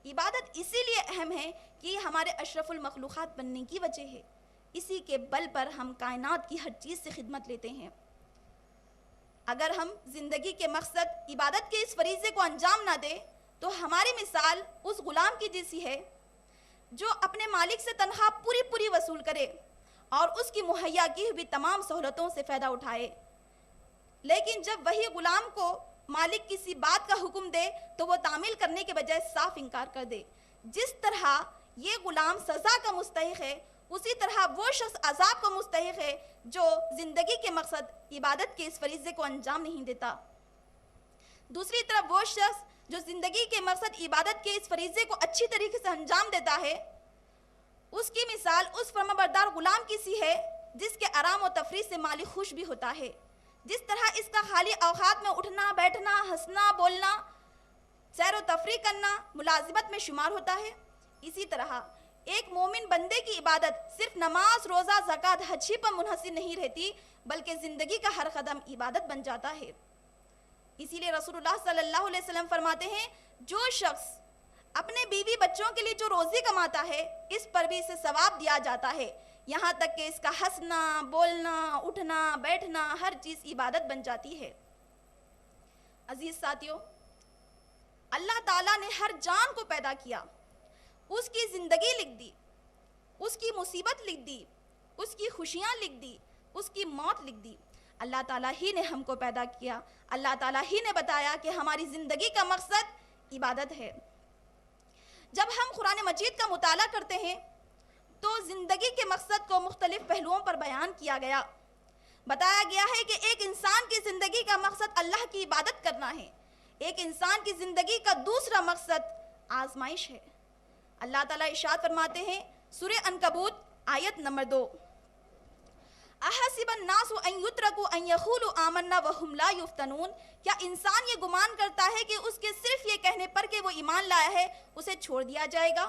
عبادت اسی لیے اہم ہے کہ ہمارے اشرف المخلوقات بننے کی وجہ ہے، اسی کے بل پر ہم کائنات کی ہر چیز سے خدمت لیتے ہیں۔ اگر ہم زندگی کے مقصد عبادت کے اس فریضے کو انجام نہ دیں تو ہماری مثال اس غلام کی جیسی ہے جو اپنے مالک سے تنخواہ پوری وصول کرے اور اس کی مہیا کی ہوئی تمام سہولتوں سے فائدہ اٹھائے، لیکن جب وہی غلام کو مالک کسی بات کا حکم دے تو وہ تعمیل کرنے کے بجائے صاف انکار کر دے۔ جس طرح یہ غلام سزا کا مستحق ہے، اسی طرح وہ شخص عذاب کا مستحق ہے جو زندگی کے مقصد عبادت کے اس فریضے کو انجام نہیں دیتا۔ دوسری طرف وہ شخص جو زندگی کے مقصد عبادت کے اس فریضے کو اچھی طریقے سے انجام دیتا ہے، اس کی مثال اس فرمانبردار غلام کی سی ہے جس کے آرام و تفریح سے مالک خوش بھی ہوتا ہے۔ جس طرح اس کا خالی اوقات میں اٹھنا بیٹھنا ہنسنا بولنا سیر و تفریح کرنا ملازمت میں شمار ہوتا ہے، اسی طرح ایک مومن بندے کی عبادت صرف نماز روزہ زکوٰۃ حج ہی پر منحصر نہیں رہتی بلکہ زندگی کا ہر قدم عبادت بن جاتا ہے۔ اسی لیے رسول اللہ صلی اللہ علیہ وسلم فرماتے ہیں جو شخص اپنے بیوی بچوں کے لیے جو روزی کماتا ہے اس پر بھی اسے ثواب دیا جاتا ہے، یہاں تک کہ اس کا ہنسنا بولنا اٹھنا بیٹھنا ہر چیز عبادت بن جاتی ہے۔ عزیز ساتھیوں، اللہ تعالیٰ نے ہر جان کو پیدا کیا، اس کی زندگی لکھ دی، اس کی مصیبت لکھ دی، اس کی خوشیاں لکھ دی، اس کی موت لکھ دی۔ اللہ تعالیٰ ہی نے ہم کو پیدا کیا، اللہ تعالیٰ ہی نے بتایا کہ ہماری زندگی کا مقصد عبادت ہے۔ جب ہم قرآن مجید کا مطالعہ کرتے ہیں تو زندگی کے مقصد کو مختلف پہلوؤں پر بیان کیا گیا، بتایا گیا ہے کہ ایک انسان کی زندگی کا مقصد اللہ کی عبادت کرنا ہے، ایک انسان کی زندگی کا دوسرا مقصد آزمائش ہے۔ اللہ تعالیٰ ارشاد فرماتے ہیں سورہ عنکبوت آیت نمبر 2، احسب الناس ان یترکوا ان یقولوا آمنا وهم لا یفتنون، کیا انسان یہ گمان کرتا ہے کہ اس کے صرف یہ کہنے پر کہ وہ ایمان لایا ہے اسے چھوڑ دیا جائے گا؟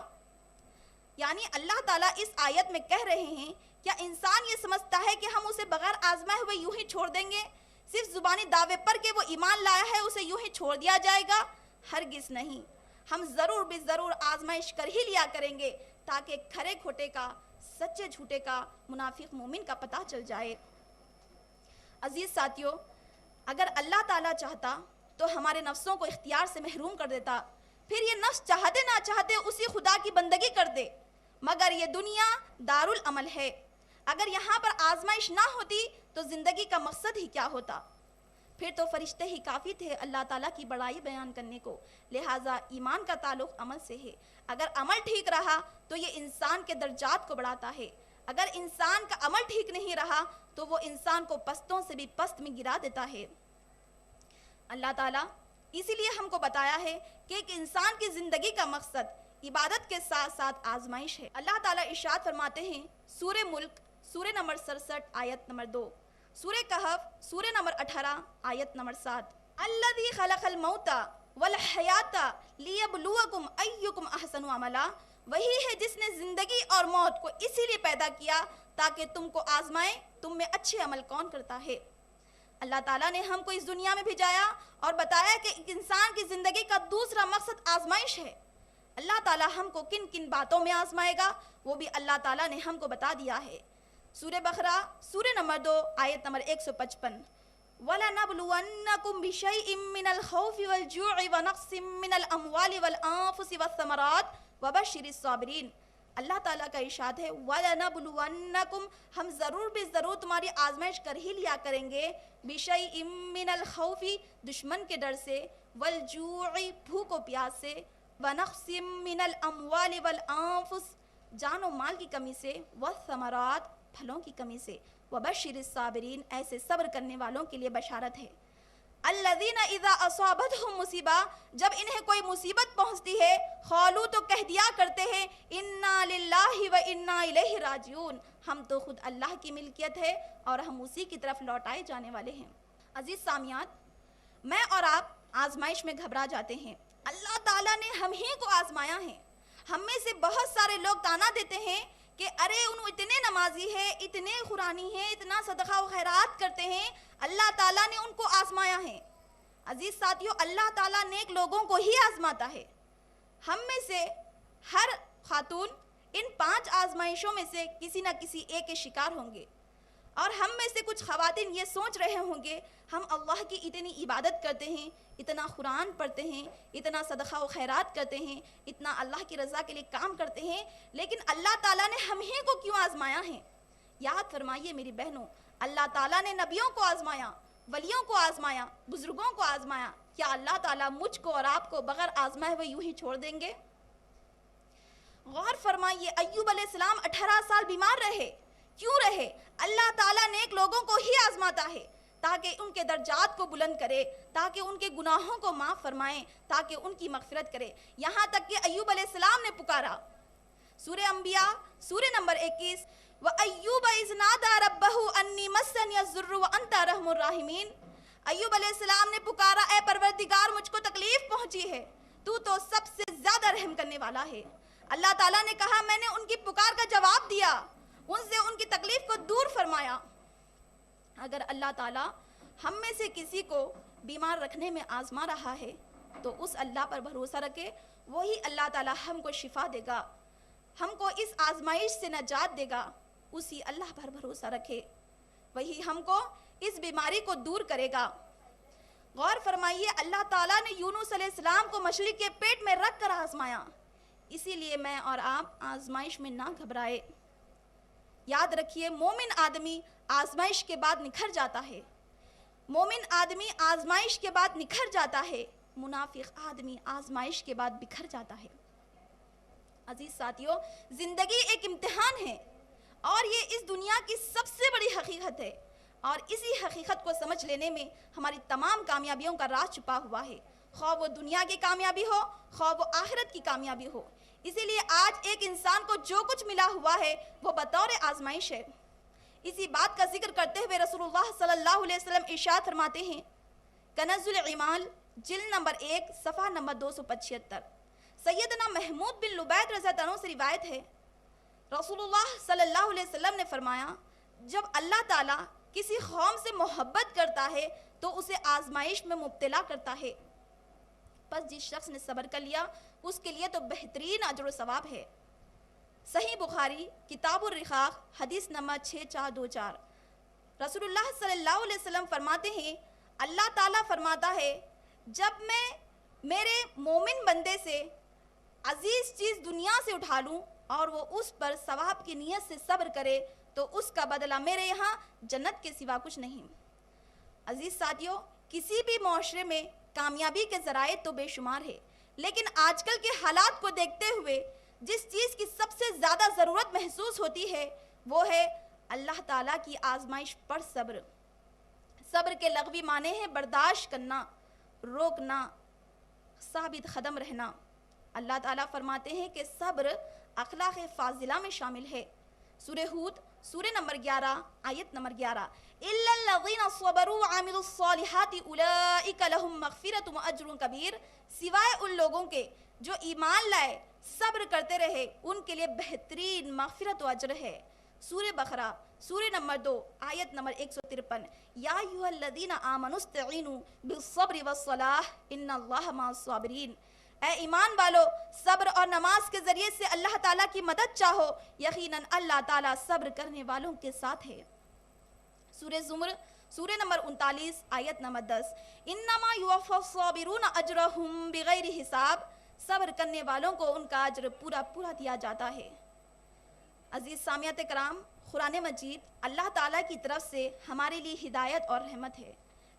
یعنی اللہ تعالیٰ اس آیت میں کہہ رہے ہیں کیا انسان یہ سمجھتا ہے کہ ہم اسے بغیر آزمائے ہوئے یوں ہی چھوڑ دیں گے؟ صرف زبانی دعوے پر کہ وہ ایمان لایا ہے اسے یوں ہی چھوڑ دیا جائے گا؟ ہرگز نہیں، ہم ضرور بھی ضرور آزمائش کر ہی لیا کریں گے تاکہ کھرے کھوٹے کا سچے جھوٹے کا منافق مومن کا پتہ چل جائے۔ عزیز ساتھیوں، اگر اللہ تعالیٰ چاہتا تو ہمارے نفسوں کو اختیار سے محروم کر دیتا، پھر یہ نفس چاہتے نہ چاہتے اسی خدا کی بندگی کر دے، مگر یہ دنیا دارالعمل ہے، اگر یہاں پر آزمائش نہ ہوتی تو زندگی کا مقصد ہی کیا ہوتا؟ پھر تو فرشتے ہی کافی تھے اللہ تعالیٰ کی بڑائی بیان کرنے کو۔ لہٰذا ایمان کا تعلق عمل سے ہے، اگر عمل ٹھیک رہا تو یہ انسان کے درجات کو بڑھاتا ہے، اگر انسان کا عمل ٹھیک نہیں رہا تو وہ انسان کو پستوں سے بھی پست میں گرا دیتا ہے۔ اللہ تعالیٰ اسی لیے ہم کو بتایا ہے کہ ایک انسان کی زندگی کا مقصد عبادت کے ساتھ ساتھ آزمائش ہے۔ اللہ تعالیٰ ارشاد فرماتے ہیں سورہ ملک سورہ نمبر 67 آیت نمبر 2، سورہ کہف سورہ نمبر 18 آیت نمبر 7، الذی خلق الموت والحیات لیبلوکم ایکم احسن عملا، وہی ہے جس نے زندگی اور موت کو اسی لیے پیدا کیا تاکہ تم کو آزمائے تم میں اچھے عمل کون کرتا ہے۔ اللہ تعالیٰ نے ہم کو اس دنیا میں بھیجایا اور بتایا کہ ایک انسان کی زندگی کا دوسرا مقصد آزمائش ہے۔ اللہ تعالیٰ ہم کو کن کن باتوں میں آزمائے گا وہ بھی اللہ تعالیٰ نے ہم کو بتا دیا ہے۔ سورہ بقرہ سورہ نمبر 2 آیت نمبر 155، وَلَنَبْلُوَنَّكُمْ بِشَيْءٍ مِّنَ الْخَوْفِ وَالْجُوعِ وَنَقْصٍ مِّنَ الْأَمْوَالِ وَالْأَنفُسِ وَالثَّمَرَاتِ وَبَشِّرِ الصَّابِرِينَ۔ اللہ تعالیٰ کا ارشاد ہے وَلَنَبْلُوَنَّكُمْ، ہم ضرور بھی ضرور تمہاری آزمائش کر ہی لیا کریں گے، بِشَيْءٍ مِّنَ الْخَوْفِ دشمن کے ڈر سے، وَالْجُوعِ بھوک و پیاس سے، وَنَقْصٍ مِّنَ الْأَمْوَالِ وَالْأَنفُسِ جان و مال کی کمی سے، وَالثَّمَرَاتِ پھلوں کی کمی سے، وَبَشِّرِ الصَّابِرِينَ ایسے صبر کرنے والوں کے لیے بشارت ہے۔ الذین اذا اصابتہم مصیبہ، جب انہیں کوئی مصیبت پہنچتی ہے، قالوا تو کہہ دیا کرتے ہیں انا للہ و انا الیہ راجعون، ہم تو خود اللہ کی ملکیت ہے اور ہم اسی کی طرف لوٹائے جانے والے ہیں۔ عزیز سامعات، میں اور آپ آزمائش میں گھبرا جاتے ہیں، اللہ تعالیٰ نے ہم ہی کو آزمایا ہے۔ ہم میں سے بہت سارے لوگ تانا دیتے ہیں کہ ارے انہوں اتنے نمازی ہے، اتنے قرآنی ہے، اتنا صدقہ و خیرات کرتے ہیں، اللہ تعالیٰ نے ان کو آزمایا ہے۔ عزیز ساتھیوں، اللہ تعالیٰ نیک لوگوں کو ہی آزماتا ہے۔ ہم میں سے ہر خاتون ان 5 آزمائشوں میں سے کسی نہ کسی ایک کے شکار ہوں گے، اور ہم میں سے کچھ خواتین یہ سوچ رہے ہوں گے ہم اللہ کی اتنی عبادت کرتے ہیں، اتنا قرآن پڑھتے ہیں، اتنا صدقہ و خیرات کرتے ہیں، اتنا اللہ کی رضا کے لیے کام کرتے ہیں، لیکن اللہ تعالیٰ نے ہم ہی کو کیوں آزمایا ہے؟ یاد فرمائیے میری بہنوں، اللہ تعالیٰ نے نبیوں کو آزمایا، ولیوں کو آزمایا، بزرگوں کو آزمایا، کیا اللہ تعالیٰ مجھ کو اور آپ کو بغیر آزمائے ہوئے یوں ہی چھوڑ دیں گے؟ غور فرمائیے، ایوب علیہ السلام 18 سال بیمار رہے، کیوں رہے؟ اللہ تعالیٰ نیک لوگوں کو ہی آزماتا ہے تاکہ ان کے درجات کو بلند کرے، تاکہ ان کے گناہوں کو معاف فرمائیں، تاکہ ان کی مغفرت کرے۔ یہاں تک کہ ایوب علیہ السلام نے پکارا، سورہ انبیاء سورہ نمبر 21، وَأَيُّوبَ إِذْ نَادَى رَبَّهُ أَنِّي مَسَّنِيَ الضُّرُّ وَأَنْتَ أَرْحَمُ الرَّاحِمِينَ۔ ایوب علیہ السلام نے پکارا، اے پروردگار مجھ کو تکلیف پہنچی ہے، تو سب سے زیادہ رحم کرنے والا ہے۔ اللہ تعالیٰ نے کہا میں نے ان کی پکار کا جواب دیا، ان سے ان کی تکلیف کو دور فرمایا۔ اگر اللہ تعالیٰ ہم میں سے کسی کو بیمار رکھنے میں آزما رہا ہے تو اس اللہ پر بھروسہ رکھے، وہی اللہ تعالیٰ ہم کو شفا دے گا، ہم کو اس آزمائش سے نجات دے گا۔ اسی اللہ پر بھروسہ رکھے، وہی ہم کو اس بیماری کو دور کرے گا۔ غور فرمائیے، اللہ تعالیٰ نے یونس علیہ السلام کو مچھلی کے پیٹ میں رکھ کر آزمایا، اسی لیے میں اور آپ آزمائش میں نہ گھبرائے۔ یاد رکھیے، مومن آدمی آزمائش کے بعد نکھر جاتا ہے، مومن آدمی آزمائش کے بعد نکھر جاتا ہے، منافق آدمی آزمائش کے بعد بکھر جاتا ہے۔ عزیز ساتھیوں، زندگی ایک امتحان ہے اور یہ اس دنیا کی سب سے بڑی حقیقت ہے، اور اسی حقیقت کو سمجھ لینے میں ہماری تمام کامیابیوں کا راز چھپا ہوا ہے، خواہ وہ دنیا کی کامیابی ہو، خواہ وہ آخرت کی کامیابی ہو۔ اسی لیے آج ایک انسان کو جو کچھ ملا ہوا ہے وہ بطور آزمائش ہے۔ اسی بات کا ذکر کرتے ہوئے رسول اللہ صلی اللہ علیہ وسلم ارشاد فرماتے ہیں، کنز الایمان جلد نمبر 1 صفحہ نمبر 275، سیدنا محمود بن لبید رضی اللہ عنہ سے روایت ہے، رسول اللہ صلی اللہ علیہ وسلم نے فرمایا، جب اللہ تعالیٰ کسی قوم سے محبت کرتا ہے تو اسے آزمائش میں مبتلا کرتا ہے، پس جس شخص نے صبر کر لیا اس کے لیے تو بہترین اجر و ثواب ہے۔ صحیح بخاری کتاب الرقاق حدیث نمبر 6424، رسول اللہ صلی اللہ علیہ وسلم فرماتے ہیں، اللہ تعالیٰ فرماتا ہے، جب میں میرے مومن بندے سے عزیز چیز دنیا سے اٹھا لوں اور وہ اس پر ثواب کی نیت سے صبر کرے تو اس کا بدلہ میرے یہاں جنت کے سوا کچھ نہیں۔ عزیز ساتھیوں، کسی بھی معاشرے میں کامیابی کے ذرائع تو بے شمار ہے، لیکن آج کل کے حالات کو دیکھتے ہوئے جس چیز کی سب سے زیادہ ضرورت محسوس ہوتی ہے وہ ہے اللہ تعالیٰ کی آزمائش پر صبر۔ صبر کے لغوی معنی ہے برداشت کرنا، روکنا، ثابت قدم رہنا۔ اللہ تعالیٰ فرماتے ہیں کہ صبر اخلاق فاضلہ میں شامل ہے۔ سورہ ہود سورہ نمبر 11 آیت نمبر 11، إِلَّا الَّذِينَ صَبَرُوا وَعَمِلُوا الصَّالِحَاتِ أُولَئِكَ لَهُمْ مَغْفِرَةٌ وَأَجْرٌ کبیر، سوائے ان لوگوں کے جو ایمان لائے، صبر کرتے رہے، ان کے لیے بہترین مغفرت و اجر ہے۔ سورہ بقرہ سورہ نمبر 2 آیت نمبر 153، یا ایھا الذین آمنوا استعینوا بالصبر والصلاۃ ان اللہ مع الصابرین، اے ایمان والو صبر اور نماز کے ذریعے سے اللہ تعالیٰ کی مدد چاہو، یقیناً اللہ تعالیٰ صبر کرنے والوں کے ساتھ ہے۔ سورہ زمر سورہ نمبر 39 آیت نمبر 10، انما یوفی الصابرون اجرہم بغیر حساب، صبر کرنے والوں کو ان کا اجر پورا پورا دیا جاتا ہے۔ عزیز سامعین کرام، قرآن مجید اللہ تعالیٰ کی طرف سے ہمارے لیے ہدایت اور رحمت ہے،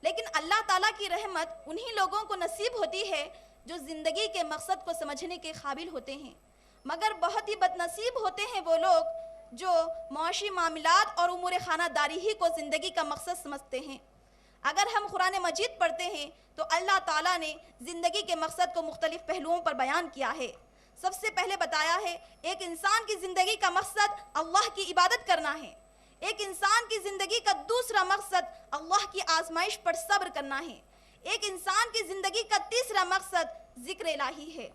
لیکن اللہ تعالیٰ کی رحمت انہی لوگوں کو نصیب ہوتی ہے جو زندگی کے مقصد کو سمجھنے کے قابل ہوتے ہیں، مگر بہت ہی بد نصیب ہوتے ہیں وہ لوگ جو معاشی معاملات اور امور خانہ داری ہی کو زندگی کا مقصد سمجھتے ہیں۔ اگر ہم قرآن مجید پڑھتے ہیں تو اللہ تعالیٰ نے زندگی کے مقصد کو مختلف پہلوؤں پر بیان کیا ہے۔ سب سے پہلے بتایا ہے ایک انسان کی زندگی کا مقصد اللہ کی عبادت کرنا ہے، ایک انسان کی زندگی کا دوسرا مقصد اللہ کی آزمائش پر صبر کرنا ہے، ایک انسان کی زندگی کا تیسرا مقصد ذکر الہی ہے۔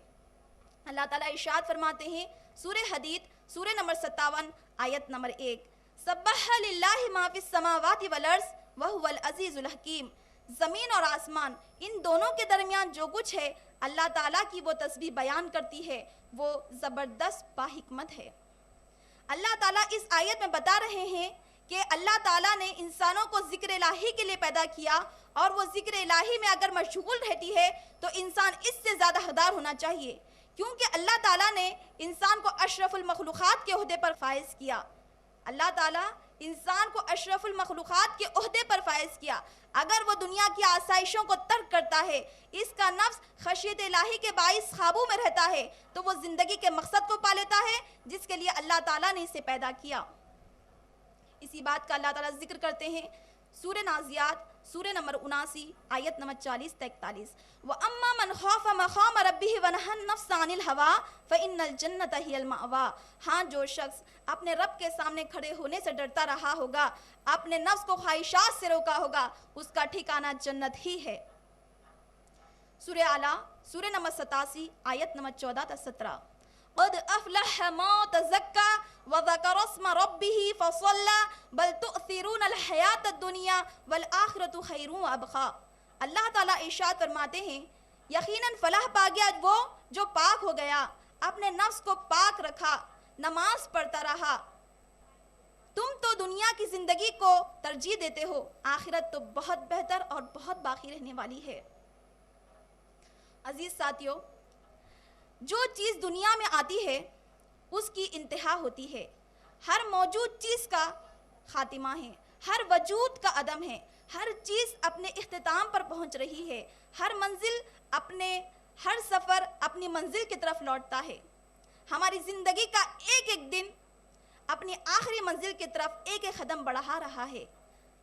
اللہ تعالیٰ ارشاد فرماتے ہیں سورہ حدید سورہ نمبر 57 آیت نمبر 1، سبح للہ ما فی السماوات والارض وہو العزیز الحکیم، زمین اور آسمان ان دونوں کے درمیان جو کچھ ہے اللہ تعالیٰ کی وہ تسبیح بیان کرتی ہے، وہ زبردست باحکمت ہے۔ اللہ تعالیٰ اس آیت میں بتا رہے ہیں کہ اللہ تعالیٰ نے انسانوں کو ذکر الہی کے لیے پیدا کیا، اور وہ ذکر الہی میں اگر مشغول رہتی ہے تو انسان اس سے زیادہ حقدار ہونا چاہیے، کیونکہ اللہ تعالیٰ نے انسان کو اشرف المخلوقات کے عہدے پر فائز کیا۔ اللہ تعالیٰ انسان کو اشرف المخلوقات کے عہدے پر فائز کیا۔ اگر وہ دنیا کی آسائشوں کو ترک کرتا ہے، اس کا نفس خشیت الہی کے باعث قابو میں رہتا ہے، تو وہ زندگی کے مقصد کو پا لیتا ہے جس کے لیے اللہ تعالیٰ نے اسے پیدا کیا۔ اسی بات کا اللہ تعالیٰ ذکر کرتے ہیں سورہ نازیات سورہ نمبر 79 آیت نمبر 40 تا 41. وَأَمَّا مَنْ خَافَ مَقَامَ رَبِّهِ وَنَهَى النَّفْسَ عَنِ الْهَوَىٰ فَإِنَّ الْجَنَّةَ هِيَ الْمَأْوَىٰ. ہاں جو شخص اپنے رب کے سامنے کھڑے ہونے سے ڈرتا رہا ہوگا, اپنے نفس کو خواہشات سے روکا ہوگا, اس کا ٹھکانہ جنت ہی ہے. سورہ اعلیٰ سورہ نمبر 87 آیت نمبر 14 تا 17. قد افلح من تزكى وذكر اسم ربه فصلى بل تؤثرون الحیات الدنیا والآخرة خیر وابقى. اللہ تعالیٰ ارشاد فرماتے ہیں یقیناً فلاح پا گیا وہ جو پاک ہو گیا, اپنے نفس کو پاک رکھا, نماز پڑھتا رہا. تم تو دنیا کی زندگی کو ترجیح دیتے ہو, آخرت تو بہت بہتر اور بہت باقی رہنے والی ہے. عزیز ساتھیو, جو چیز دنیا میں آتی ہے اس کی انتہا ہوتی ہے. ہر موجود چیز کا خاتمہ ہے, ہر وجود کا عدم ہے, ہر چیز اپنے اختتام پر پہنچ رہی ہے, ہر سفر اپنی منزل کی طرف لوٹتا ہے. ہماری زندگی کا ایک ایک دن اپنی آخری منزل کی طرف ایک ایک قدم بڑھا رہا ہے.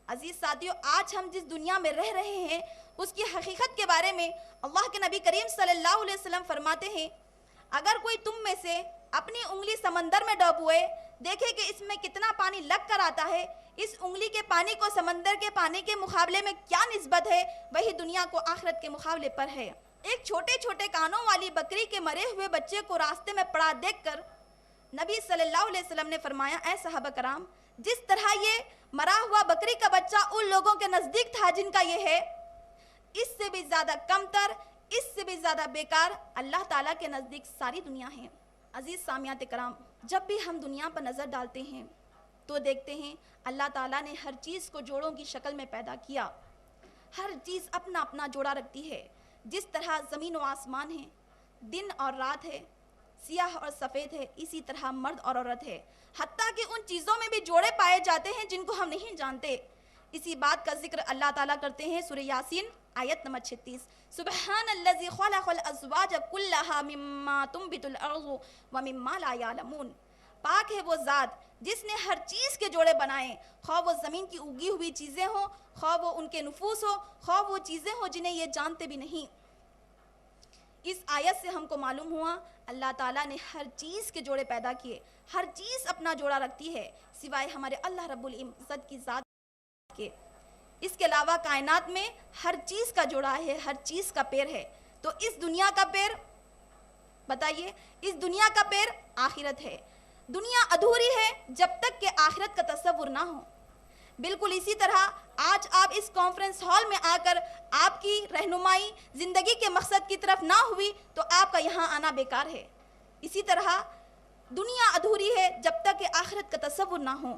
عزیز ساتھیو, آج ہم جس دنیا میں رہ رہے ہیں اس کی حقیقت کے بارے میں اللہ کے نبی کریم صلی اللہ علیہ وسلم فرماتے ہیں اگر کوئی تم میں سے اپنی انگلی سمندر میں ڈبوئے, دیکھے کہ اس میں کتنا پانی لگ کر آتا ہے, اس انگلی کے پانی کو سمندر کے پانی کے مقابلے میں کیا نسبت ہے, وہی دنیا کو آخرت کے مقابلے پر ہے. ایک چھوٹے چھوٹے کانوں والی بکری کے مرے ہوئے بچے کو راستے میں پڑا دیکھ کر نبی صلی اللہ علیہ وسلم نے فرمایا, اے صحابہ کرام, جس طرح یہ مرا ہوا بکری کا بچہ ان لوگوں کے نزدیک تھا جن کا یہ ہے, اس سے بھی زیادہ کمتر, اس سے بھی زیادہ بیکار اللہ تعالیٰ کے نزدیک ساری دنیا ہے. عزیز سامعات کرام, جب بھی ہم دنیا پر نظر ڈالتے ہیں تو دیکھتے ہیں اللہ تعالیٰ نے ہر چیز کو جوڑوں کی شکل میں پیدا کیا. ہر چیز اپنا اپنا جوڑا رکھتی ہے. جس طرح زمین و آسمان ہے, دن اور رات ہے, سیاہ اور سفید ہے, اسی طرح مرد اور عورت ہے. حتیٰ کہ ان چیزوں میں بھی جوڑے پائے جاتے ہیں جن کو ہم نہیں جانتے. اسی بات کا ذکر اللہ تعالیٰ کرتے ہیں سورہ یاسین آیت نمبر 36. سبحان الذی خلق الازواج کلھا مما تنبت الارض ومما لا یعلمون. پاک ہے وہ ذات جس نے ہر چیز کے جوڑے بنائے, خواہ وہ زمین کی اگی ہوئی چیزیں ہوں, خواہ وہ ان کے نفوس ہو, خواہ وہ چیزیں ہوں جنہیں یہ جانتے بھی نہیں. اس آیت سے ہم کو معلوم ہوا اللہ تعالیٰ نے ہر چیز کے جوڑے پیدا کیے. ہر چیز اپنا جوڑا رکھتی ہے سوائے ہمارے اللہ رب العزت کی ذات کے. اس کے علاوہ کائنات میں ہر چیز کا جوڑا ہے, ہر چیز کا پیر ہے. تو اس دنیا کا پیر, بتائیے, اس دنیا کا پیر آخرت ہے. دنیا ادھوری ہے جب تک کہ آخرت کا تصور نہ ہو. بالکل اسی طرح آج آپ اس کانفرنس ہال میں آ کر آپ کی رہنمائی زندگی کے مقصد کی طرف نہ ہوئی تو آپ کا یہاں آنا بیکار ہے. اسی طرح دنیا ادھوری ہے جب تک کہ آخرت کا تصور نہ ہو.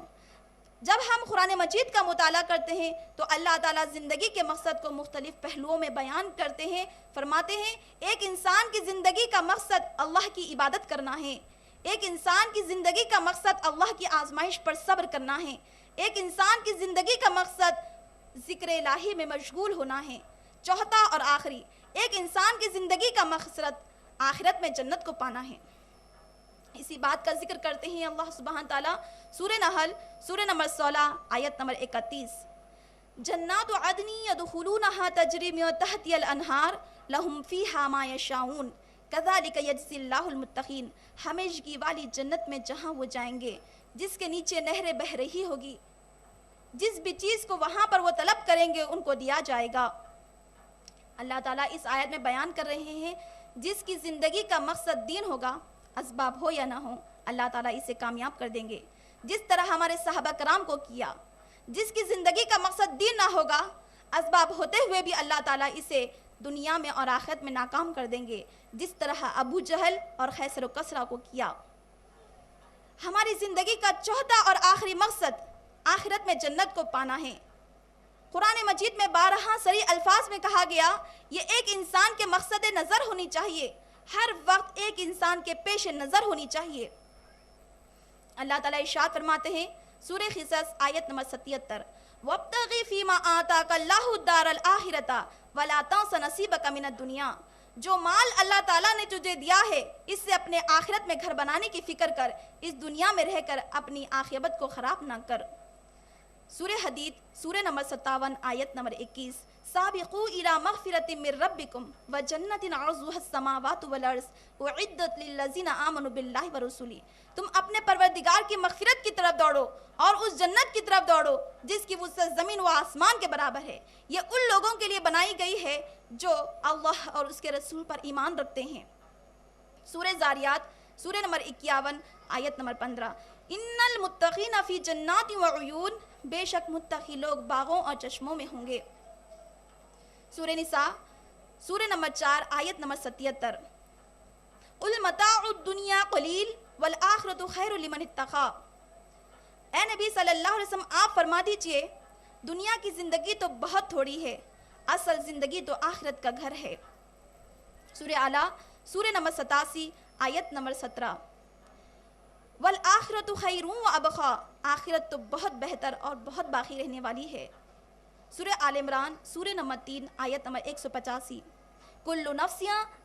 جب ہم قرآن مجید کا مطالعہ کرتے ہیں تو اللہ تعالیٰ زندگی کے مقصد کو مختلف پہلوؤں میں بیان کرتے ہیں. فرماتے ہیں ایک انسان کی زندگی کا مقصد اللہ کی عبادت کرنا ہے, ایک انسان کی زندگی کا مقصد اللہ کی آزمائش پر صبر کرنا ہے, ایک انسان کی زندگی کا مقصد ذکر الہی میں مشغول ہونا ہے. چوتھا اور آخری, ایک انسان کی زندگی کا مقصد آخرت میں جنت کو پانا ہے. اسی بات کا ذکر کرتے ہیں اللہ سبحانہ تعالیٰ سورہ نحل سورہ نمبر 16 آیت نمبر 31. جنات عدن يدخلونها تجری من تحتها الانہار لهم فیہا ما یشاؤون کذالک یجزی اللہ المتقین. ہمیشگی والی جنت میں جہاں وہ جائیں گے جس کے نیچے نہریں بہہ رہی ہوگی, جس بھی چیز کو وہاں پر وہ طلب کریں گے ان کو دیا جائے گا. اللہ تعالیٰ اس آیت میں بیان کر رہے ہیں جس کی زندگی کا مقصد دین ہوگا, اسباب ہو یا نہ ہو, اللہ تعالیٰ اسے کامیاب کر دیں گے. جس طرح ہمارے صحابہ کرام کو کیا, جس کی زندگی کا مقصد دین نہ ہوگا, اسباب ہوتے ہوئے بھی اللہ تعالیٰ اسے دنیا میں اور آخرت میں ناکام کر دیں گے. جس طرح ابو جہل اور خیسر و کسرا کو کیا. ہماری زندگی کا چوتھا اور آخری مقصد آخرت میں جنت کو پانا ہے. قرآن مجید میں بارہا صریح الفاظ میں کہا گیا یہ ایک انسان کے مقصد نظر ہونی چاہیے, ہر وقت ایک انسان کے پیش نظر ہونی چاہیے. اللہ تعالیٰ ارشاد فرماتے ہیں سورہ قصص آیت نمبر 77. وَابْتَغِ فِي مَا آتَاكَ اللَّهُ الدَّارَ الْآخِرَةَ وَلَا تَنْسَ نَصِيبَكَ مِنَ الدُّنْيَا. جو مال اللہ تعالیٰ نے تجھے دیا ہے اس سے اپنے آخرت میں گھر بنانے کی فکر کر, اس دنیا میں رہ کر اپنی عاقبت کو خراب نہ کر. سورہ حدید سورہ نمبر 57 آیت نمبر 21، سابقوا الی مغفرۃ من ربکم وجنۃ عرضها السماوات والارض اعدت للذین آمنوا باللہ ورسولہ، تم اپنے پروردگار کی مغفرت کی طرف دوڑو اور اس جنت کی طرف دوڑو جس کی وسعت زمین و آسمان کے برابر ہے، یہ ان لوگوں کے لیے بنائی گئی ہے جو اللہ اور اس کے رسول پر ایمان رکھتے ہیں۔ سورہ زاریات سورہ نمبر 51 آیت نمبر 15، ان المتقین فی جنات وعیون، بے شک متقی لوگ باغوں اور چشموں میں ہوں گے۔ سورہ نساء سورہ نمبر 4 آیت نمبر 77، قل متاع الدنیا قلیل والآخرۃ خیر لمن اتقی، اے نبی صلی اللہ علیہ وسلم آپ فرما دیجئے دنیا کی زندگی تو بہت تھوڑی ہے، اصل زندگی تو آخرت کا گھر ہے۔ سورہ اعلیٰ سورہ نمبر 87 آیت نمبر 17، والآخرۃ خیر وابقی، آخرت تو بہت بہتر اور بہت باقی رہنے والی ہے۔ سورہ آل عمران سورہ نمبر 3 آیت نمبر 185، کل نفس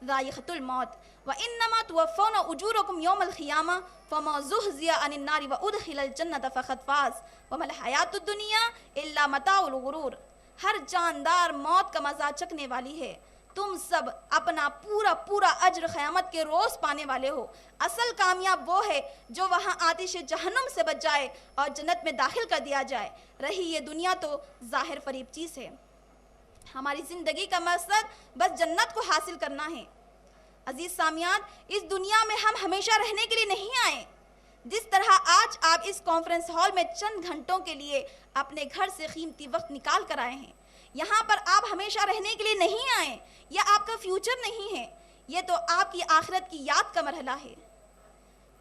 ذائقۃ الموت وانما توفون اجورکم یوم القیامہ فمن زحزح عن النار وادخل الجنۃ فقد فاز وما الحیاۃ الدنیا الا متاع الغرور، ہر جاندار موت کا مزہ چکھنے والی ہے، تم سب اپنا پورا اجر قیامت کے روز پانے والے ہو، اصل کامیاب وہ ہے جو وہاں آتش جہنم سے بچ جائے اور جنت میں داخل کر دیا جائے، رہی یہ دنیا تو ظاہر فریب چیز ہے۔ ہماری زندگی کا مقصد بس جنت کو حاصل کرنا ہے۔ عزیز سامعین، اس دنیا میں ہم ہمیشہ رہنے کے لیے نہیں آئے۔ جس طرح آج آپ اس کانفرنس ہال میں چند گھنٹوں کے لیے اپنے گھر سے قیمتی وقت نکال کر آئے ہیں، یہاں پر آپ ہمیشہ رہنے کے لیے نہیں آئے، یہ آپ کا فیوچر نہیں ہے، یہ تو آپ کی آخرت کی یاد کا مرحلہ ہے۔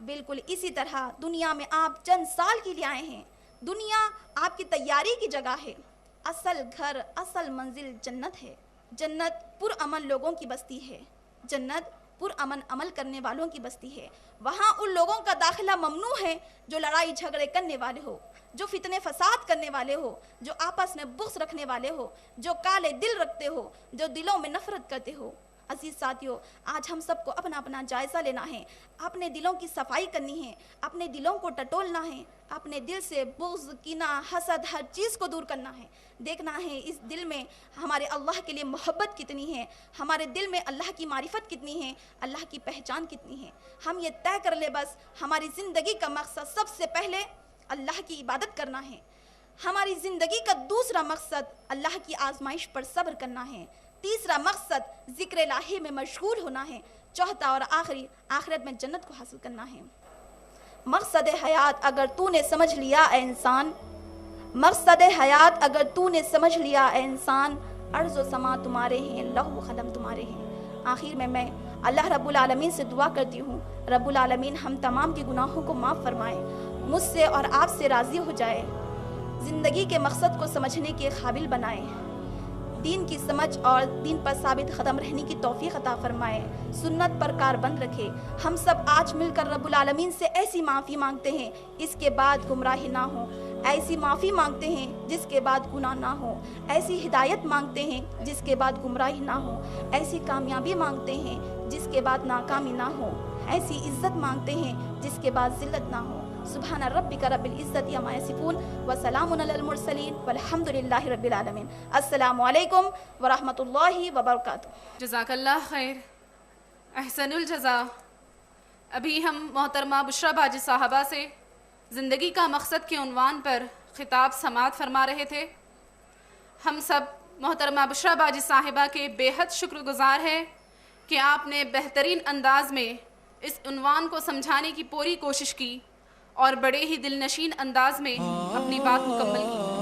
بالکل اسی طرح دنیا میں آپ چند سال کے لیے آئے ہیں، دنیا آپ کی تیاری کی جگہ ہے، اصل گھر اصل منزل جنت ہے۔ جنت پرامن لوگوں کی بستی ہے، جنت پرامن عمل کرنے والوں کی بستی ہے، وہاں ان لوگوں کا داخلہ ممنوع ہے جو لڑائی جھگڑے کرنے والے ہو، جو فتنے فساد کرنے والے ہو، جو آپس میں بغض رکھنے والے ہو، جو کالے دل رکھتے ہو، جو دلوں میں نفرت کرتے ہو۔ عزیز ساتھیو، آج ہم سب کو اپنا جائزہ لینا ہے، اپنے دلوں کی صفائی کرنی ہے، اپنے دلوں کو ٹٹولنا ہے، اپنے دل سے بغض، کینہ، حسد، ہر چیز کو دور کرنا ہے، دیکھنا ہے اس دل میں ہمارے اللہ کے لیے محبت کتنی ہے، ہمارے دل میں اللہ کی معرفت کتنی ہے، اللہ کی پہچان کتنی ہے۔ ہم یہ طے کر لے بس ہماری زندگی کا مقصد سب سے پہلے اللہ کی عبادت کرنا ہے، ہماری زندگی کا دوسرا مقصد اللہ کی آزمائش پر صبر کرنا ہے، تیسرا مقصد ذکر الہی میں مشغول ہونا ہے، چوتھا اور آخری آخرت میں جنت کو حاصل کرنا ہے۔ مقصد حیات اگر تو نے سمجھ لیا اے انسان، مقصد حیات اگر تو نے سمجھ لیا اے انسان، ارض و سما تمہارے ہیں، لوح و قلم تمہارے ہیں۔ آخر میں اللہ رب العالمین سے دعا کرتی ہوں، رب العالمین ہم تمام کے گناہوں کو معاف فرمائے، مجھ سے اور آپ سے راضی ہو جائے، زندگی کے مقصد کو سمجھنے کے قابل بنائے، دین کی سمجھ اور دین پر ثابت قدم رہنے کی توفیق عطا فرمائے، سنت پر کاربند رکھے۔ ہم سب آج مل کر رب العالمین سے ایسی معافی مانگتے ہیں اس کے بعد گمراہی نہ ہو، ایسی معافی مانگتے ہیں جس کے بعد گناہ نہ ہو، ایسی ہدایت مانگتے ہیں جس کے بعد گمراہی نہ ہو، ایسی کامیابی مانگتے ہیں جس کے بعد ناکامی نہ ہو، ایسی عزت مانگتے ہیں جس کے بعد ذلت نہ ہو۔ سبحان ربک رب العزت عما یصفون وسلام علی المرسلین والحمد للہ رب العالمین۔ السلام علیکم ورحمۃ اللہ وبرکاتہ۔ جزاک اللہ خیر، احسن الجزا۔ ابھی ہم محترمہ بشریٰ باجی صاحبہ سے زندگی کا مقصد کے عنوان پر خطاب سماعت فرما رہے تھے۔ ہم سب محترمہ بشریٰ باجی صاحبہ کے بے حد شکر گزار ہیں کہ آپ نے بہترین انداز میں اس عنوان کو سمجھانے کی پوری کوشش کی اور بڑے ہی دل نشین انداز میں اپنی بات مکمل کی۔